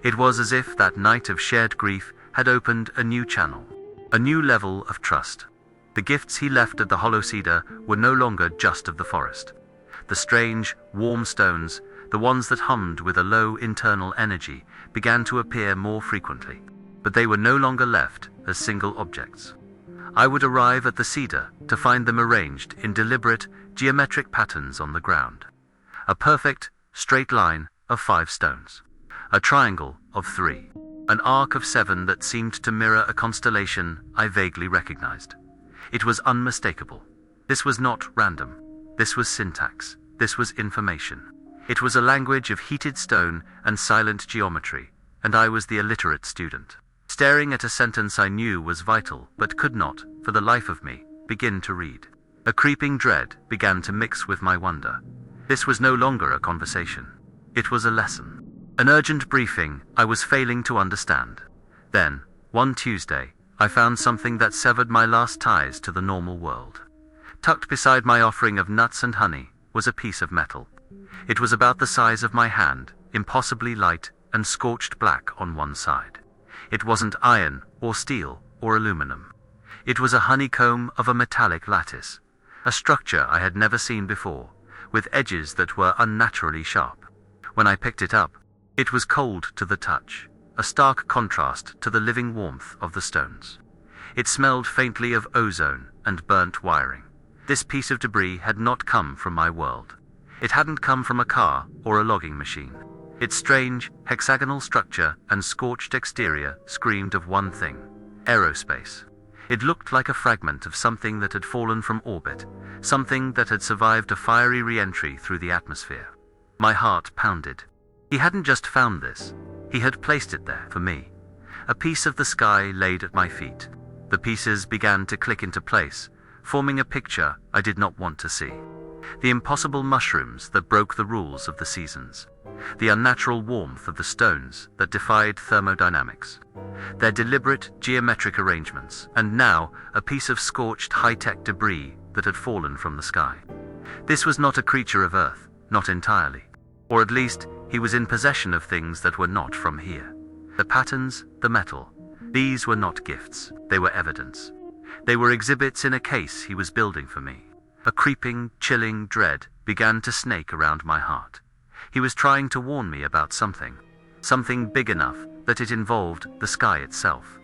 It was as if that night of shared grief had opened a new channel, a new level of trust. The gifts he left at the hollow cedar were no longer just of the forest. The strange, warm stones, the ones that hummed with a low internal energy, began to appear more frequently. But they were no longer left as single objects. I would arrive at the cedar to find them arranged in deliberate, geometric patterns on the ground. A perfect, straight line of 5 stones. A triangle of 3. An arc of 7 that seemed to mirror a constellation I vaguely recognized. It was unmistakable. This was not random. This was syntax. This was information. It was a language of heated stone and silent geometry, and I was the illiterate student. staring at a sentence I knew was vital but could not, for the life of me, begin to read. A creeping dread began to mix with my wonder. This was no longer a conversation. It was a lesson. An urgent briefing I was failing to understand. Then, one Tuesday, I found something that severed my last ties to the normal world. Tucked beside my offering of nuts and honey was a piece of metal. It was about the size of my hand, impossibly light and scorched black on one side. It wasn't iron or steel or aluminum. It was a honeycomb of a metallic lattice, a structure I had never seen before, with edges that were unnaturally sharp. When I picked it up, it was cold to the touch, a stark contrast to the living warmth of the stones. It smelled faintly of ozone and burnt wiring. This piece of debris had not come from my world. It hadn't come from a car or a logging machine. Its strange, hexagonal structure and scorched exterior screamed of one thing: aerospace. It looked like a fragment of something that had fallen from orbit, something that had survived a fiery re-entry through the atmosphere. My heart pounded. He hadn't just found this. He had placed it there for me. A piece of the sky laid at my feet. The pieces began to click into place, forming a picture I did not want to see. The impossible mushrooms that broke the rules of the seasons. The unnatural warmth of the stones that defied thermodynamics. Their deliberate geometric arrangements, and now a piece of scorched high-tech debris that had fallen from the sky. This was not a creature of Earth, not entirely. Or at least, he was in possession of things that were not from here. The patterns, the metal, these were not gifts, they were evidence. They were exhibits in a case he was building for me. A creeping, chilling dread began to snake around my heart. He was trying to warn me about something big enough that it involved the sky itself.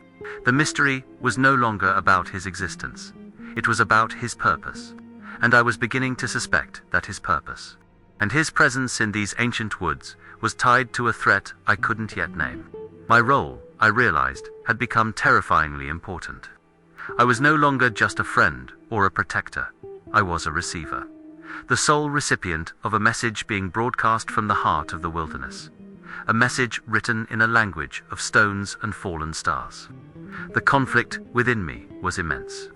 The mystery was no longer about his existence. It was about his purpose. And I was beginning to suspect that his purpose and his presence in these ancient woods was tied to a threat I couldn't yet name. My role, I realized, had become terrifyingly important. I was no longer just a friend or a protector. I was a receiver. The sole recipient of a message being broadcast from the heart of the wilderness. A message written in a language of stones and fallen stars. The conflict within me was immense.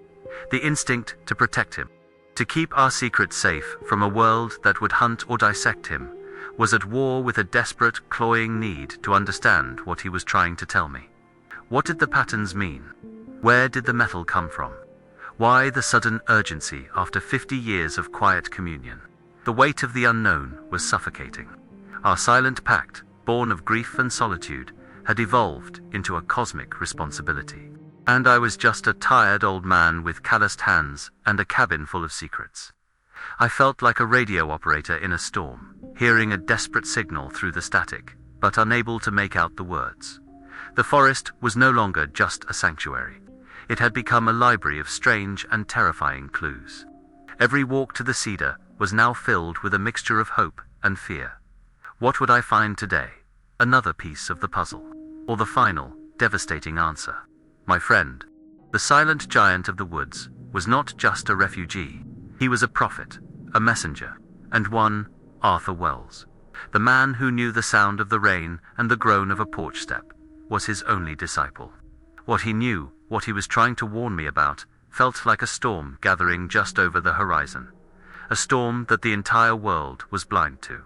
The instinct to protect him, to keep our secret safe from a world that would hunt or dissect him, was at war with a desperate, cloying need to understand what he was trying to tell me. What did the patterns mean? Where did the metal come from? Why the sudden urgency after 50 years of quiet communion? The weight of the unknown was suffocating. Our silent pact, born of grief and solitude, had evolved into a cosmic responsibility. And I was just a tired old man with calloused hands and a cabin full of secrets. I felt like a radio operator in a storm, hearing a desperate signal through the static, but unable to make out the words. The forest was no longer just a sanctuary. It had become a library of strange and terrifying clues. Every walk to the cedar was now filled with a mixture of hope and fear. What would I find today? Another piece of the puzzle, or the final, devastating answer? My friend, the silent giant of the woods, was not just a refugee. He was a prophet, a messenger, and one, Arthur Wells. The man who knew the sound of the rain and the groan of a porch step, was his only disciple. What he knew, what he was trying to warn me about, felt like a storm gathering just over the horizon. A storm that the entire world was blind to.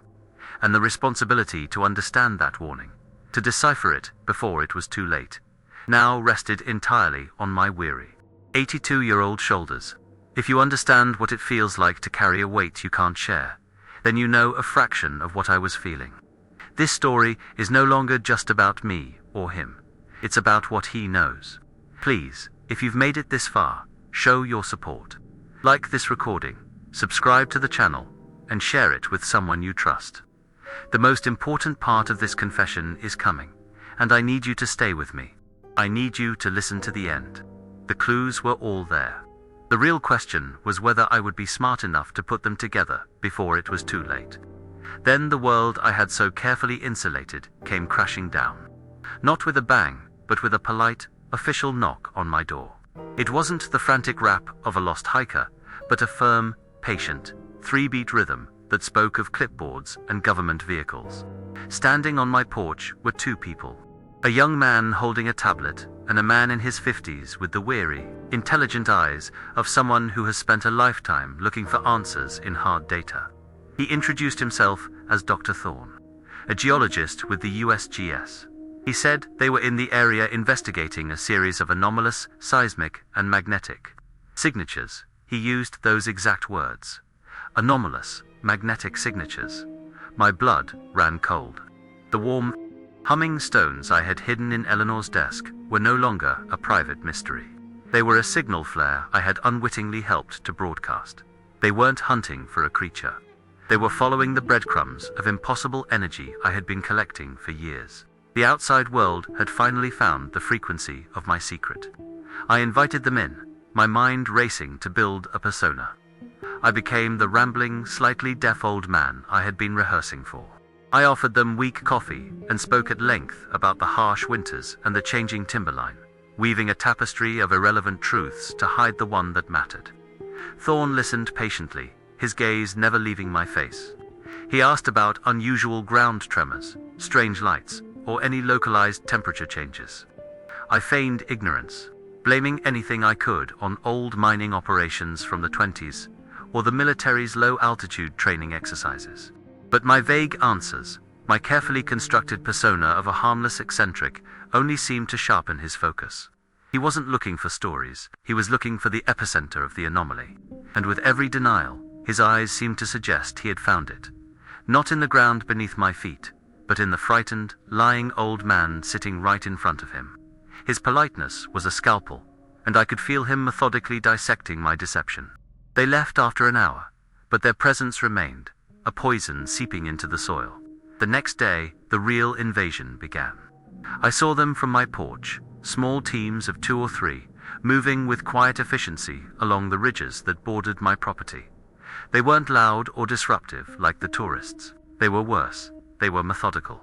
And the responsibility to understand that warning, to decipher it before it was too late, now rested entirely on my weary, 82-year-old shoulders. If you understand what it feels like to carry a weight you can't share, then you know a fraction of what I was feeling. This story is no longer just about me or him. It's about what he knows. Please, if you've made it this far, show your support. Like this recording, subscribe to the channel, and share it with someone you trust. The most important part of this confession is coming, and I need you to stay with me. I need you to listen to the end. The clues were all there. The real question was whether I would be smart enough to put them together before it was too late. Then the world I had so carefully insulated came crashing down. Not with a bang, but with a polite, official knock on my door. It wasn't the frantic rap of a lost hiker, but a firm, patient, 3-beat rhythm that spoke of clipboards and government vehicles. Standing on my porch were 2 people. A young man holding a tablet, and a man in his 50s with the weary, intelligent eyes of someone who has spent a lifetime looking for answers in hard data. He introduced himself as Dr. Thorne, a geologist with the USGS. He said they were in the area investigating a series of anomalous seismic and magnetic signatures. He used those exact words. Anomalous, magnetic signatures. My blood ran cold. The warm, humming stones I had hidden in Eleanor's desk were no longer a private mystery. They were a signal flare I had unwittingly helped to broadcast. They weren't hunting for a creature. They were following the breadcrumbs of impossible energy I had been collecting for years. The outside world had finally found the frequency of my secret. I invited them in, my mind racing to build a persona. I became the rambling, slightly deaf old man I had been rehearsing for. I offered them weak coffee and spoke at length about the harsh winters and the changing timberline, weaving a tapestry of irrelevant truths to hide the one that mattered. Thorne listened patiently, his gaze never leaving my face. He asked about unusual ground tremors, strange lights, or any localized temperature changes. I feigned ignorance, blaming anything I could on old mining operations from the 20s, or the military's low-altitude training exercises. But my vague answers, my carefully constructed persona of a harmless eccentric, only seemed to sharpen his focus. He wasn't looking for stories, he was looking for the epicenter of the anomaly. And with every denial, his eyes seemed to suggest he had found it. Not in the ground beneath my feet, but in the frightened, lying old man sitting right in front of him. His politeness was a scalpel, and I could feel him methodically dissecting my deception. They left after an hour, but their presence remained, a poison seeping into the soil. The next day, the real invasion began. I saw them from my porch, small teams of 2 or 3, moving with quiet efficiency along the ridges that bordered my property. They weren't loud or disruptive like the tourists. They were worse. They were methodical.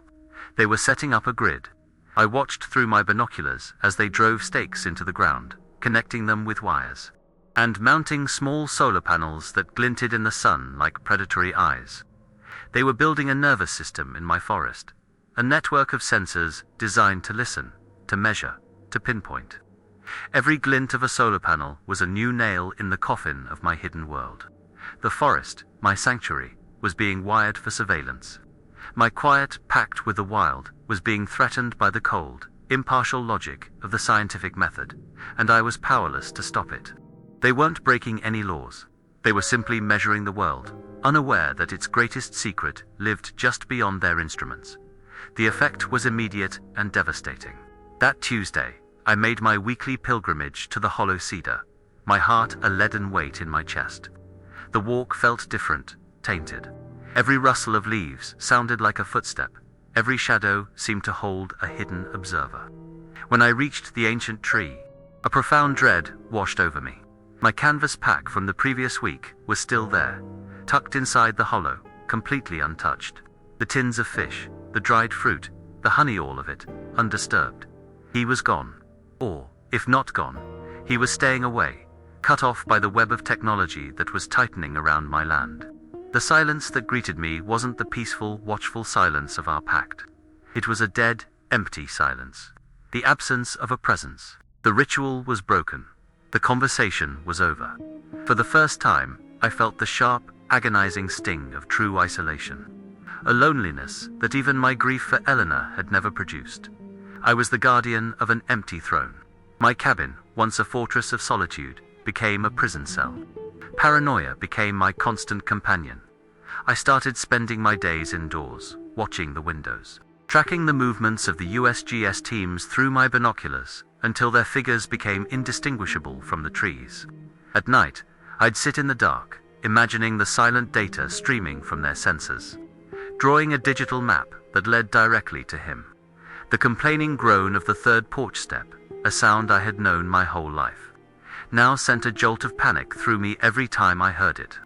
They were setting up a grid. I watched through my binoculars as they drove stakes into the ground, connecting them with wires, and mounting small solar panels that glinted in the sun like predatory eyes. They were building a nervous system in my forest, a network of sensors designed to listen, to measure, to pinpoint. Every glint of a solar panel was a new nail in the coffin of my hidden world. The forest, my sanctuary, was being wired for surveillance. My quiet pact with the wild was being threatened by the cold, impartial logic of the scientific method, and I was powerless to stop it. They weren't breaking any laws. They were simply measuring the world, unaware that its greatest secret lived just beyond their instruments. The effect was immediate and devastating. That Tuesday, I made my weekly pilgrimage to the hollow cedar, my heart a leaden weight in my chest. The walk felt different, tainted. Every rustle of leaves sounded like a footstep. Every shadow seemed to hold a hidden observer. When I reached the ancient tree, a profound dread washed over me. My canvas pack from the previous week was still there, tucked inside the hollow, completely untouched. The tins of fish, the dried fruit, the honey, all of it, undisturbed. He was gone. Or, if not gone, he was staying away, cut off by the web of technology that was tightening around my land. The silence that greeted me wasn't the peaceful, watchful silence of our pact. It was a dead, empty silence. The absence of a presence. The ritual was broken. The conversation was over. For the first time, I felt the sharp, agonizing sting of true isolation. A loneliness that even my grief for Eleanor had never produced. I was the guardian of an empty throne. My cabin, once a fortress of solitude, became a prison cell. Paranoia became my constant companion. I started spending my days indoors, watching the windows, tracking the movements of the USGS teams through my binoculars until their figures became indistinguishable from the trees. At night, I'd sit in the dark, imagining the silent data streaming from their sensors, drawing a digital map that led directly to him. The complaining groan of the third porch step, a sound I had known my whole life, now sent a jolt of panic through me every time I heard it.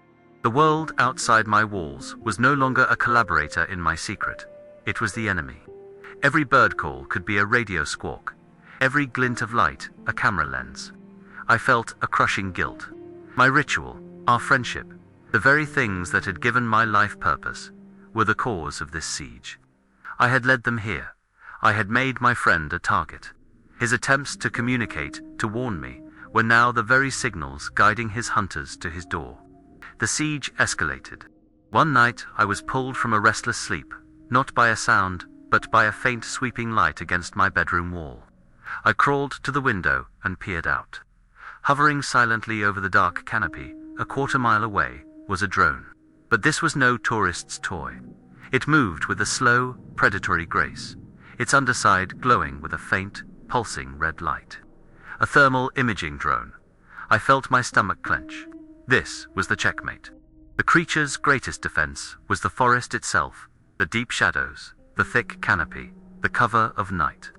The world outside my walls was no longer a collaborator in my secret. It was the enemy. Every bird call could be a radio squawk. Every glint of light, a camera lens. I felt a crushing guilt. My ritual, our friendship, the very things that had given my life purpose, were the cause of this siege. I had led them here. I had made my friend a target. His attempts to communicate, to warn me, were now the very signals guiding his hunters to his door. The siege escalated. One night I was pulled from a restless sleep, not by a sound, but by a faint sweeping light against my bedroom wall. I crawled to the window and peered out. Hovering silently over the dark canopy, a quarter-mile away, was a drone. But this was no tourist's toy. It moved with a slow, predatory grace, its underside glowing with a faint, pulsing red light. A thermal imaging drone. I felt my stomach clench. This was the checkmate. The creature's greatest defense was the forest itself, the deep shadows, the thick canopy, the cover of night.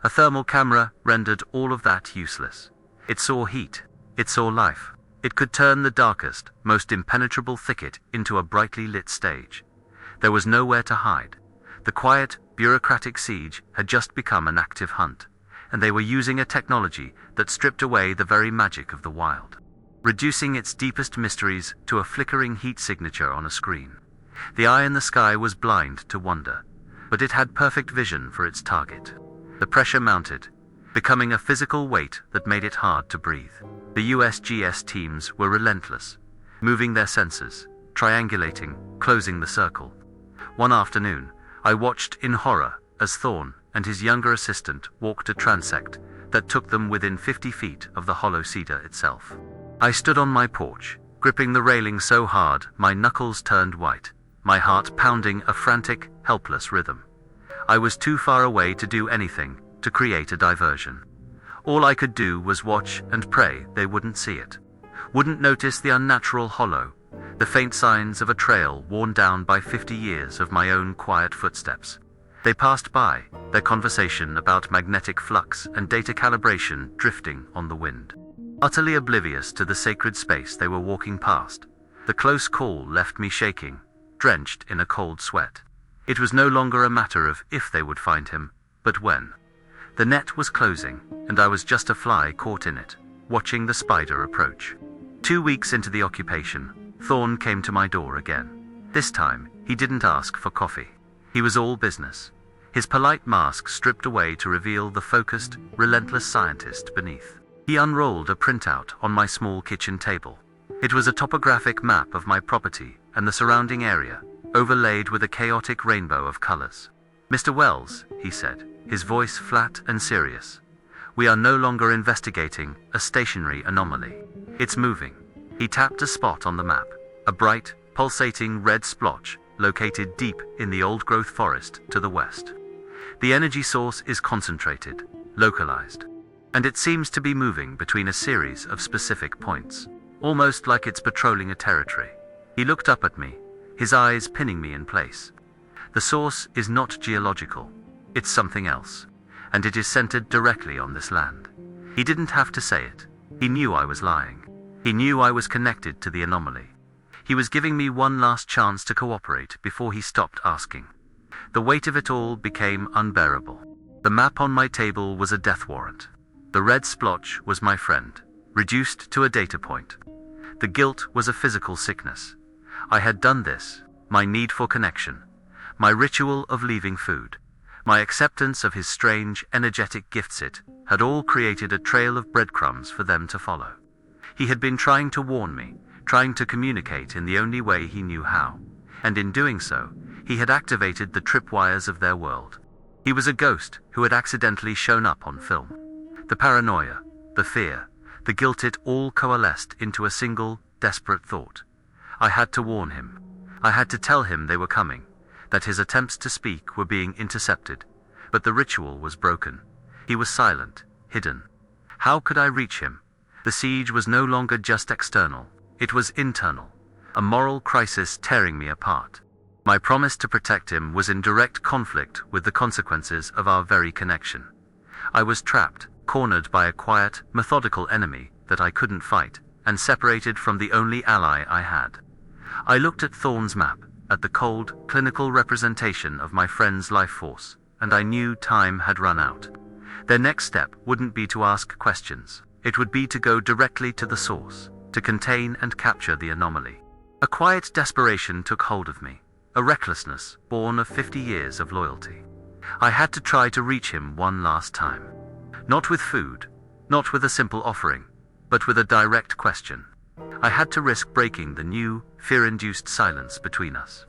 A thermal camera rendered all of that useless. It saw heat. It saw life. It could turn the darkest, most impenetrable thicket into a brightly lit stage. There was nowhere to hide. The quiet, bureaucratic siege had just become an active hunt, and they were using a technology that stripped away the very magic of the wild, reducing its deepest mysteries to a flickering heat signature on a screen. The eye in the sky was blind to wonder, but it had perfect vision for its target. The pressure mounted, becoming a physical weight that made it hard to breathe. The USGS teams were relentless, moving their sensors, triangulating, closing the circle. One afternoon, I watched in horror as Thorne and his younger assistant walked a transect that took them within 50 feet of the hollow cedar itself. I stood on my porch, gripping the railing so hard my knuckles turned white, my heart pounding a frantic, helpless rhythm. I was too far away to do anything, to create a diversion. All I could do was watch and pray they wouldn't see it, wouldn't notice the unnatural hollow, the faint signs of a trail worn down by 50 years of my own quiet footsteps. They passed by, their conversation about magnetic flux and data calibration drifting on the wind. Utterly oblivious to the sacred space they were walking past, the close call left me shaking, drenched in a cold sweat. It was no longer a matter of if they would find him, but when. The net was closing, and I was just a fly caught in it, watching the spider approach. 2 weeks into the occupation, Thorne came to my door again. This time, he didn't ask for coffee. He was all business, his polite mask stripped away to reveal the focused, relentless scientist beneath. He unrolled a printout on my small kitchen table. It was a topographic map of my property and the surrounding area, overlaid with a chaotic rainbow of colors. "Mr. Wells," he said, his voice flat and serious, "we are no longer investigating a stationary anomaly. It's moving." He tapped a spot on the map, a bright, pulsating red splotch located deep in the old-growth forest to the west. The energy source is concentrated, localized, and it seems to be moving between a series of specific points, almost like it's patrolling a territory. He looked up at me, his eyes pinning me in place. "The source is not geological. It's something else, and it is centered directly on this land." He didn't have to say it. He knew I was lying. He knew I was connected to the anomaly. He was giving me one last chance to cooperate before he stopped asking. The weight of it all became unbearable. The map on my table was a death warrant. The red splotch was my friend, reduced to a data point. The guilt was a physical sickness. I had done this, my need for connection, my ritual of leaving food, my acceptance of his strange, energetic gift set, had all created a trail of breadcrumbs for them to follow. He had been trying to warn me, trying to communicate in the only way he knew how, and in doing so, he had activated the tripwires of their world. He was a ghost who had accidentally shown up on film. The paranoia, the fear, the guilt, it all coalesced into a single, desperate thought. I had to warn him. I had to tell him they were coming, that his attempts to speak were being intercepted, but the ritual was broken. He was silent, hidden. How could I reach him? The siege was no longer just external, it was internal, a moral crisis tearing me apart. My promise to protect him was in direct conflict with the consequences of our very connection. I was trapped, cornered by a quiet, methodical enemy that I couldn't fight, and separated from the only ally I had. I looked at Thorne's map, at the cold, clinical representation of my friend's life force, and I knew time had run out. Their next step wouldn't be to ask questions. It would be to go directly to the source, to contain and capture the anomaly. A quiet desperation took hold of me, a recklessness born of 50 years of loyalty. I had to try to reach him one last time. Not with food, not with a simple offering, but with a direct question. I had to risk breaking the new, fear-induced silence between us.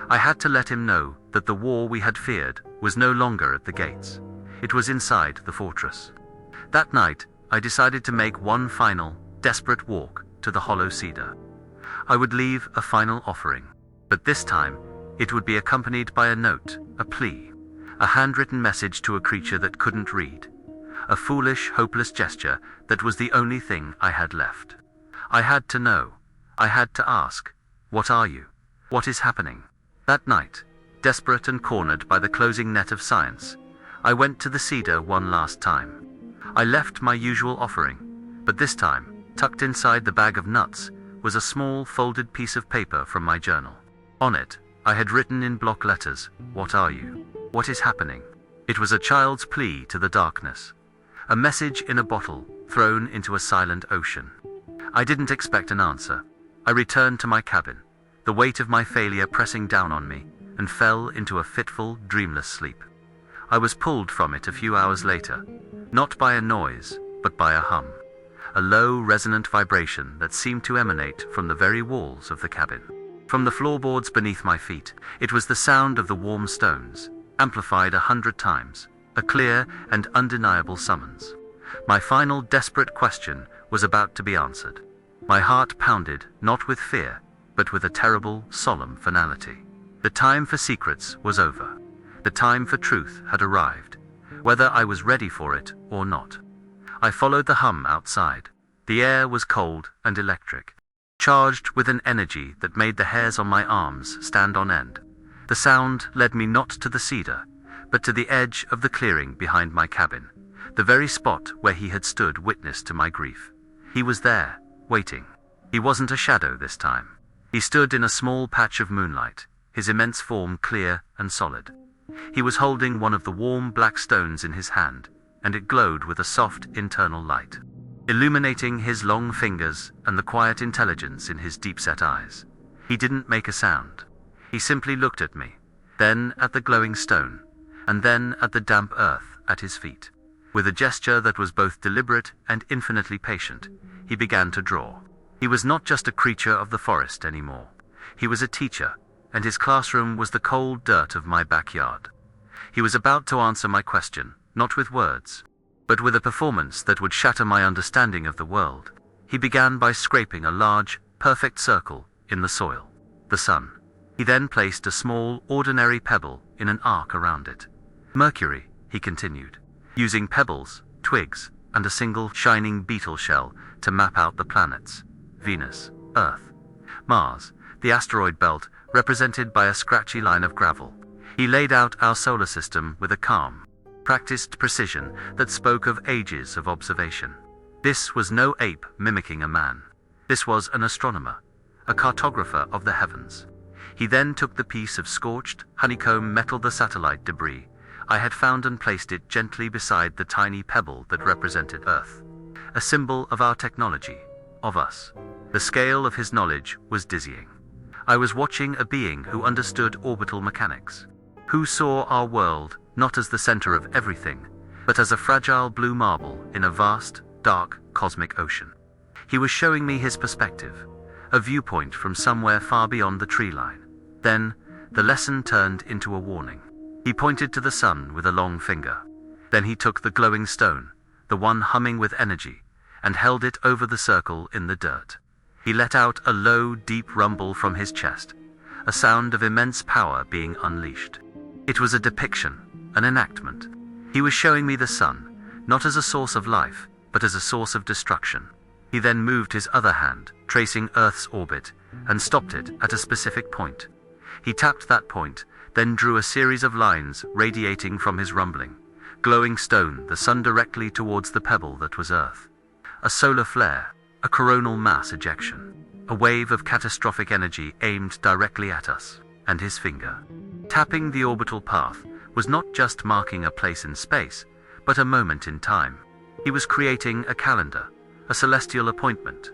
I had to let him know that the war we had feared was no longer at the gates. It was inside the fortress. That night, I decided to make one final, desperate walk to the hollow cedar. I would leave a final offering, but this time, it would be accompanied by a note, a plea, a handwritten message to a creature that couldn't read, a foolish, hopeless gesture that was the only thing I had left. I had to know. I had to ask, what are you? What is happening? That night, desperate and cornered by the closing net of science, I went to the cedar one last time. I left my usual offering, but this time, tucked inside the bag of nuts, was a small folded piece of paper from my journal. On it, I had written in block letters, "What are you? What is happening?" It was a child's plea to the darkness. A message in a bottle, thrown into a silent ocean. I didn't expect an answer. I returned to my cabin, the weight of my failure pressing down on me, and fell into a fitful, dreamless sleep. I was pulled from it a few hours later, not by a noise, but by a hum. A low, resonant vibration that seemed to emanate from the very walls of the cabin. From the floorboards beneath my feet, it was the sound of the warm stones, amplified 100 times, a clear and undeniable summons. My final desperate question was about to be answered. My heart pounded, not with fear, but with a terrible, solemn finality. The time for secrets was over. The time for truth had arrived, whether I was ready for it or not. I followed the hum outside. The air was cold and electric, charged with an energy that made the hairs on my arms stand on end. The sound led me not to the cedar, but to the edge of the clearing behind my cabin, the very spot where he had stood witness to my grief. He was there, waiting. He wasn't a shadow this time. He stood in a small patch of moonlight, his immense form clear and solid. He was holding one of the warm black stones in his hand, and it glowed with a soft internal light, illuminating his long fingers and the quiet intelligence in his deep-set eyes. He didn't make a sound. He simply looked at me, then at the glowing stone, and then at the damp earth at his feet. With a gesture that was both deliberate and infinitely patient, he began to draw. He was not just a creature of the forest anymore. He was a teacher, and his classroom was the cold dirt of my backyard. He was about to answer my question, not with words, but with a performance that would shatter my understanding of the world. He began by scraping a large, perfect circle in the soil, the sun. He then placed a small, ordinary pebble in an arc around it. Mercury, he continued, using pebbles, twigs, and a single shining beetle shell to map out the planets: Venus, Earth, Mars, the asteroid belt, represented by a scratchy line of gravel. He laid out our solar system with a calm, practiced precision that spoke of ages of observation. This was no ape mimicking a man. This was an astronomer, a cartographer of the heavens. He then took the piece of scorched, honeycomb metal, the satellite debris I had found, and placed it gently beside the tiny pebble that represented Earth, a symbol of our technology, of us. The scale of his knowledge was dizzying. I was watching a being who understood orbital mechanics, who saw our world not as the center of everything, but as a fragile blue marble in a vast, dark, cosmic ocean. He was showing me his perspective, a viewpoint from somewhere far beyond the tree line. Then, the lesson turned into a warning. He pointed to the sun with a long finger. Then he took the glowing stone, the one humming with energy, and held it over the circle in the dirt. He let out a low, deep rumble from his chest, a sound of immense power being unleashed. It was a depiction, an enactment. He was showing me the sun, not as a source of life, but as a source of destruction. He then moved his other hand, tracing Earth's orbit, and stopped it at a specific point. He tapped that point, then drew a series of lines radiating from his rumbling, glowing stone, the sun, directly towards the pebble that was Earth. A solar flare, a coronal mass ejection, a wave of catastrophic energy aimed directly at us, and his finger, tapping the orbital path, was not just marking a place in space, but a moment in time. He was creating a calendar, a celestial appointment,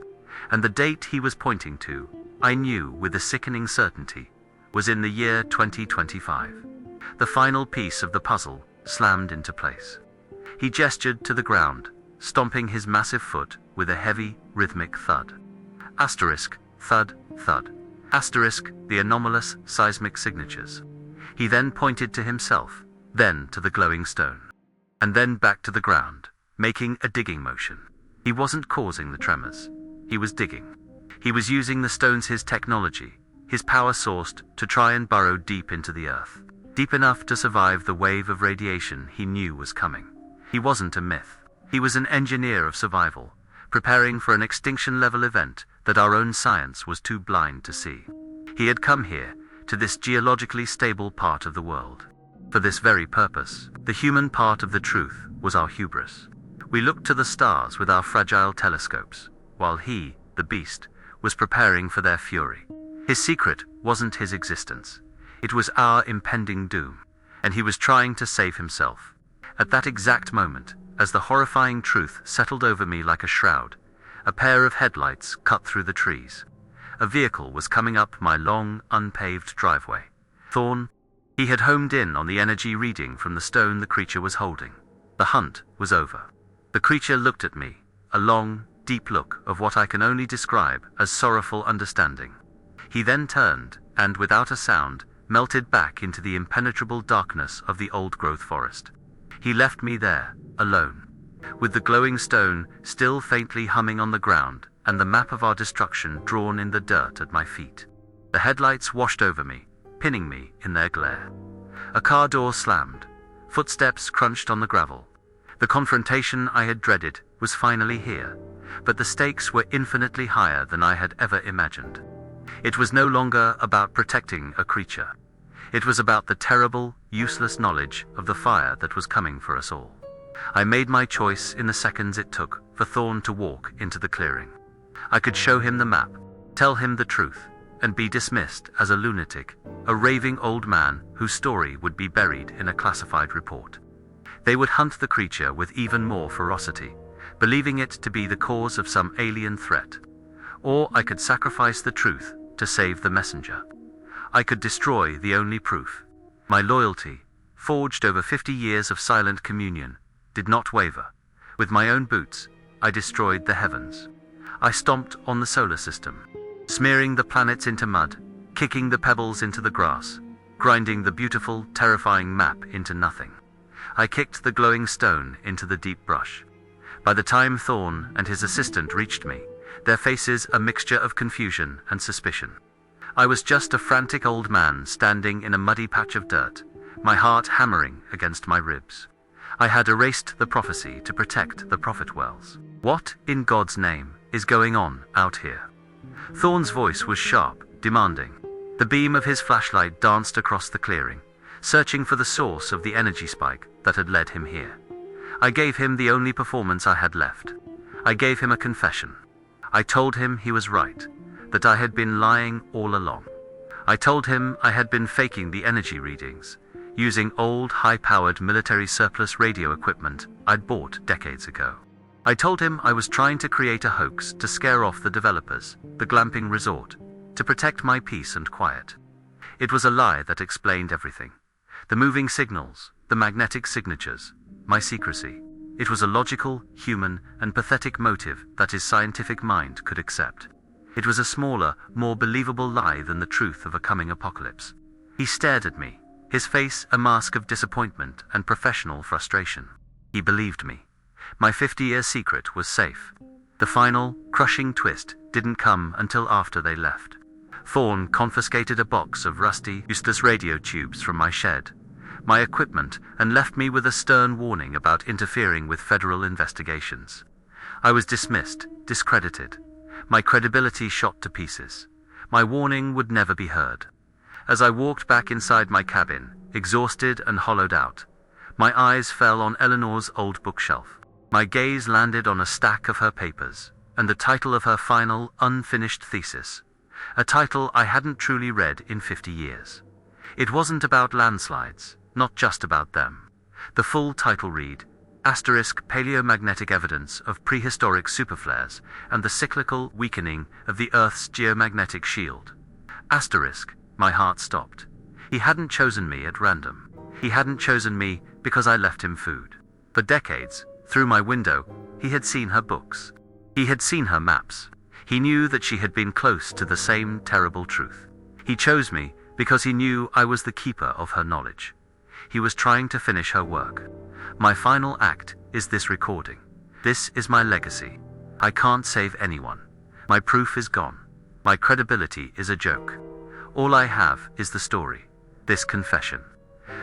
and the date he was pointing to, I knew with a sickening certainty, was in the year 2025. The final piece of the puzzle slammed into place. He gestured to the ground, stomping his massive foot with a heavy, rhythmic thud. Asterisk, thud, thud. Asterisk, the anomalous seismic signatures. He then pointed to himself, then to the glowing stone, and then back to the ground, making a digging motion. He wasn't causing the tremors. He was digging. He was using the stones, his technology, his power sourced, to try and burrow deep into the earth, deep enough to survive the wave of radiation he knew was coming. He wasn't a myth. He was an engineer of survival, preparing for an extinction-level event that our own science was too blind to see. He had come here, to this geologically stable part of the world. For this very purpose, the human part of the truth was our hubris. We looked to the stars with our fragile telescopes, while he, the beast, was preparing for their fury. His secret wasn't his existence. It was our impending doom, and he was trying to save himself. At that exact moment, as the horrifying truth settled over me like a shroud, a pair of headlights cut through the trees. A vehicle was coming up my long, unpaved driveway. Thorn. He had homed in on the energy reading from the stone the creature was holding. The hunt was over. The creature looked at me, a long, deep look of what I can only describe as sorrowful understanding. He then turned, and without a sound, melted back into the impenetrable darkness of the old-growth forest. He left me there, alone, with the glowing stone still faintly humming on the ground, and the map of our destruction drawn in the dirt at my feet. The headlights washed over me, pinning me in their glare. A car door slammed. Footsteps crunched on the gravel. The confrontation I had dreaded was finally here, but the stakes were infinitely higher than I had ever imagined. It was no longer about protecting a creature. It was about the terrible, useless knowledge of the fire that was coming for us all. I made my choice in the seconds it took for Thorn to walk into the clearing. I could show him the map, tell him the truth, and be dismissed as a lunatic, a raving old man whose story would be buried in a classified report. They would hunt the creature with even more ferocity, believing it to be the cause of some alien threat. Or I could sacrifice the truth to save the messenger. I could destroy the only proof. My loyalty, forged over 50 years of silent communion, did not waver. With my own boots, I destroyed the heavens. I stomped on the solar system, smearing the planets into mud, kicking the pebbles into the grass, grinding the beautiful, terrifying map into nothing. I kicked the glowing stone into the deep brush. By the time Thorn and his assistant reached me, their faces a mixture of confusion and suspicion. I was just a frantic old man standing in a muddy patch of dirt, my heart hammering against my ribs. I had erased the prophecy to protect the prophet wells. What, in God's name, is going on out here? Thorn's voice was sharp, demanding. The beam of his flashlight danced across the clearing, searching for the source of the energy spike that had led him here. I gave him the only performance I had left. I gave him a confession. I told him he was right, that I had been lying all along. I told him I had been faking the energy readings, using old, high-powered military surplus radio equipment I'd bought decades ago. I told him I was trying to create a hoax to scare off the developers, the glamping resort, to protect my peace and quiet. It was a lie that explained everything. The moving signals, the magnetic signatures, my secrecy. It was a logical, human, and pathetic motive that his scientific mind could accept. It was a smaller, more believable lie than the truth of a coming apocalypse. He stared at me, his face a mask of disappointment and professional frustration. He believed me. My 50-year secret was safe. The final, crushing twist didn't come until after they left. Thorn confiscated a box of rusty, useless radio tubes from my shed, my equipment, and left me with a stern warning about interfering with federal investigations. I was dismissed, discredited. My credibility shot to pieces. My warning would never be heard. As I walked back inside my cabin, exhausted and hollowed out, my eyes fell on Eleanor's old bookshelf. My gaze landed on a stack of her papers, and the title of her final, unfinished thesis. A title I hadn't truly read in 50 years. It wasn't about landslides, not just about them. The full title read, Paleomagnetic Evidence of Prehistoric Superflares and the Cyclical Weakening of the Earth's Geomagnetic Shield. My heart stopped. He hadn't chosen me at random. He hadn't chosen me because I left him food. For decades, through my window, he had seen her books. He had seen her maps. He knew that she had been close to the same terrible truth. He chose me because he knew I was the keeper of her knowledge. He was trying to finish her work. My final act is this recording. This is my legacy. I can't save anyone. My proof is gone. My credibility is a joke. All I have is the story. This confession.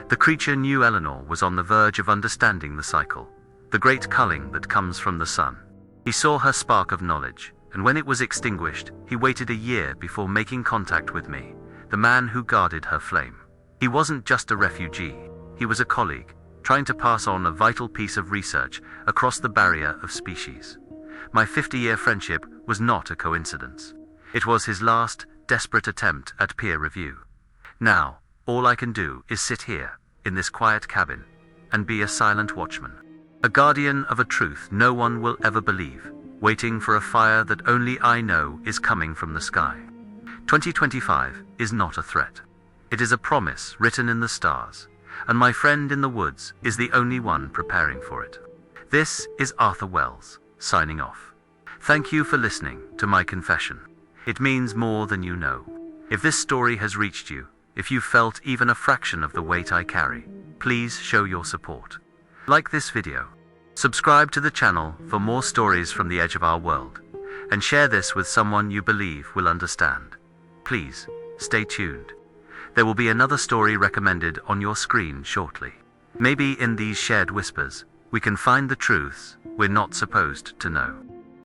The creature knew Eleanor was on the verge of understanding the cycle, the great culling that comes from the sun. He saw her spark of knowledge, and when it was extinguished, he waited a year before making contact with me, the man who guarded her flame. He wasn't just a refugee. He was a colleague, trying to pass on a vital piece of research across the barrier of species. My 50-year friendship was not a coincidence. It was his last, desperate attempt at peer review. Now, all I can do is sit here, in this quiet cabin, and be a silent watchman. A guardian of a truth no one will ever believe, waiting for a fire that only I know is coming from the sky. 2025 is not a threat. It is a promise written in the stars, and my friend in the woods is the only one preparing for it. This is Arthur Wells, signing off. Thank you for listening to my confession. It means more than you know. If this story has reached you, if you felt even a fraction of the weight I carry, please show your support. Like this video, subscribe to the channel for more stories from the edge of our world, and share this with someone you believe will understand. Please, stay tuned. There will be another story recommended on your screen shortly. Maybe in these shared whispers, we can find the truths we're not supposed to know.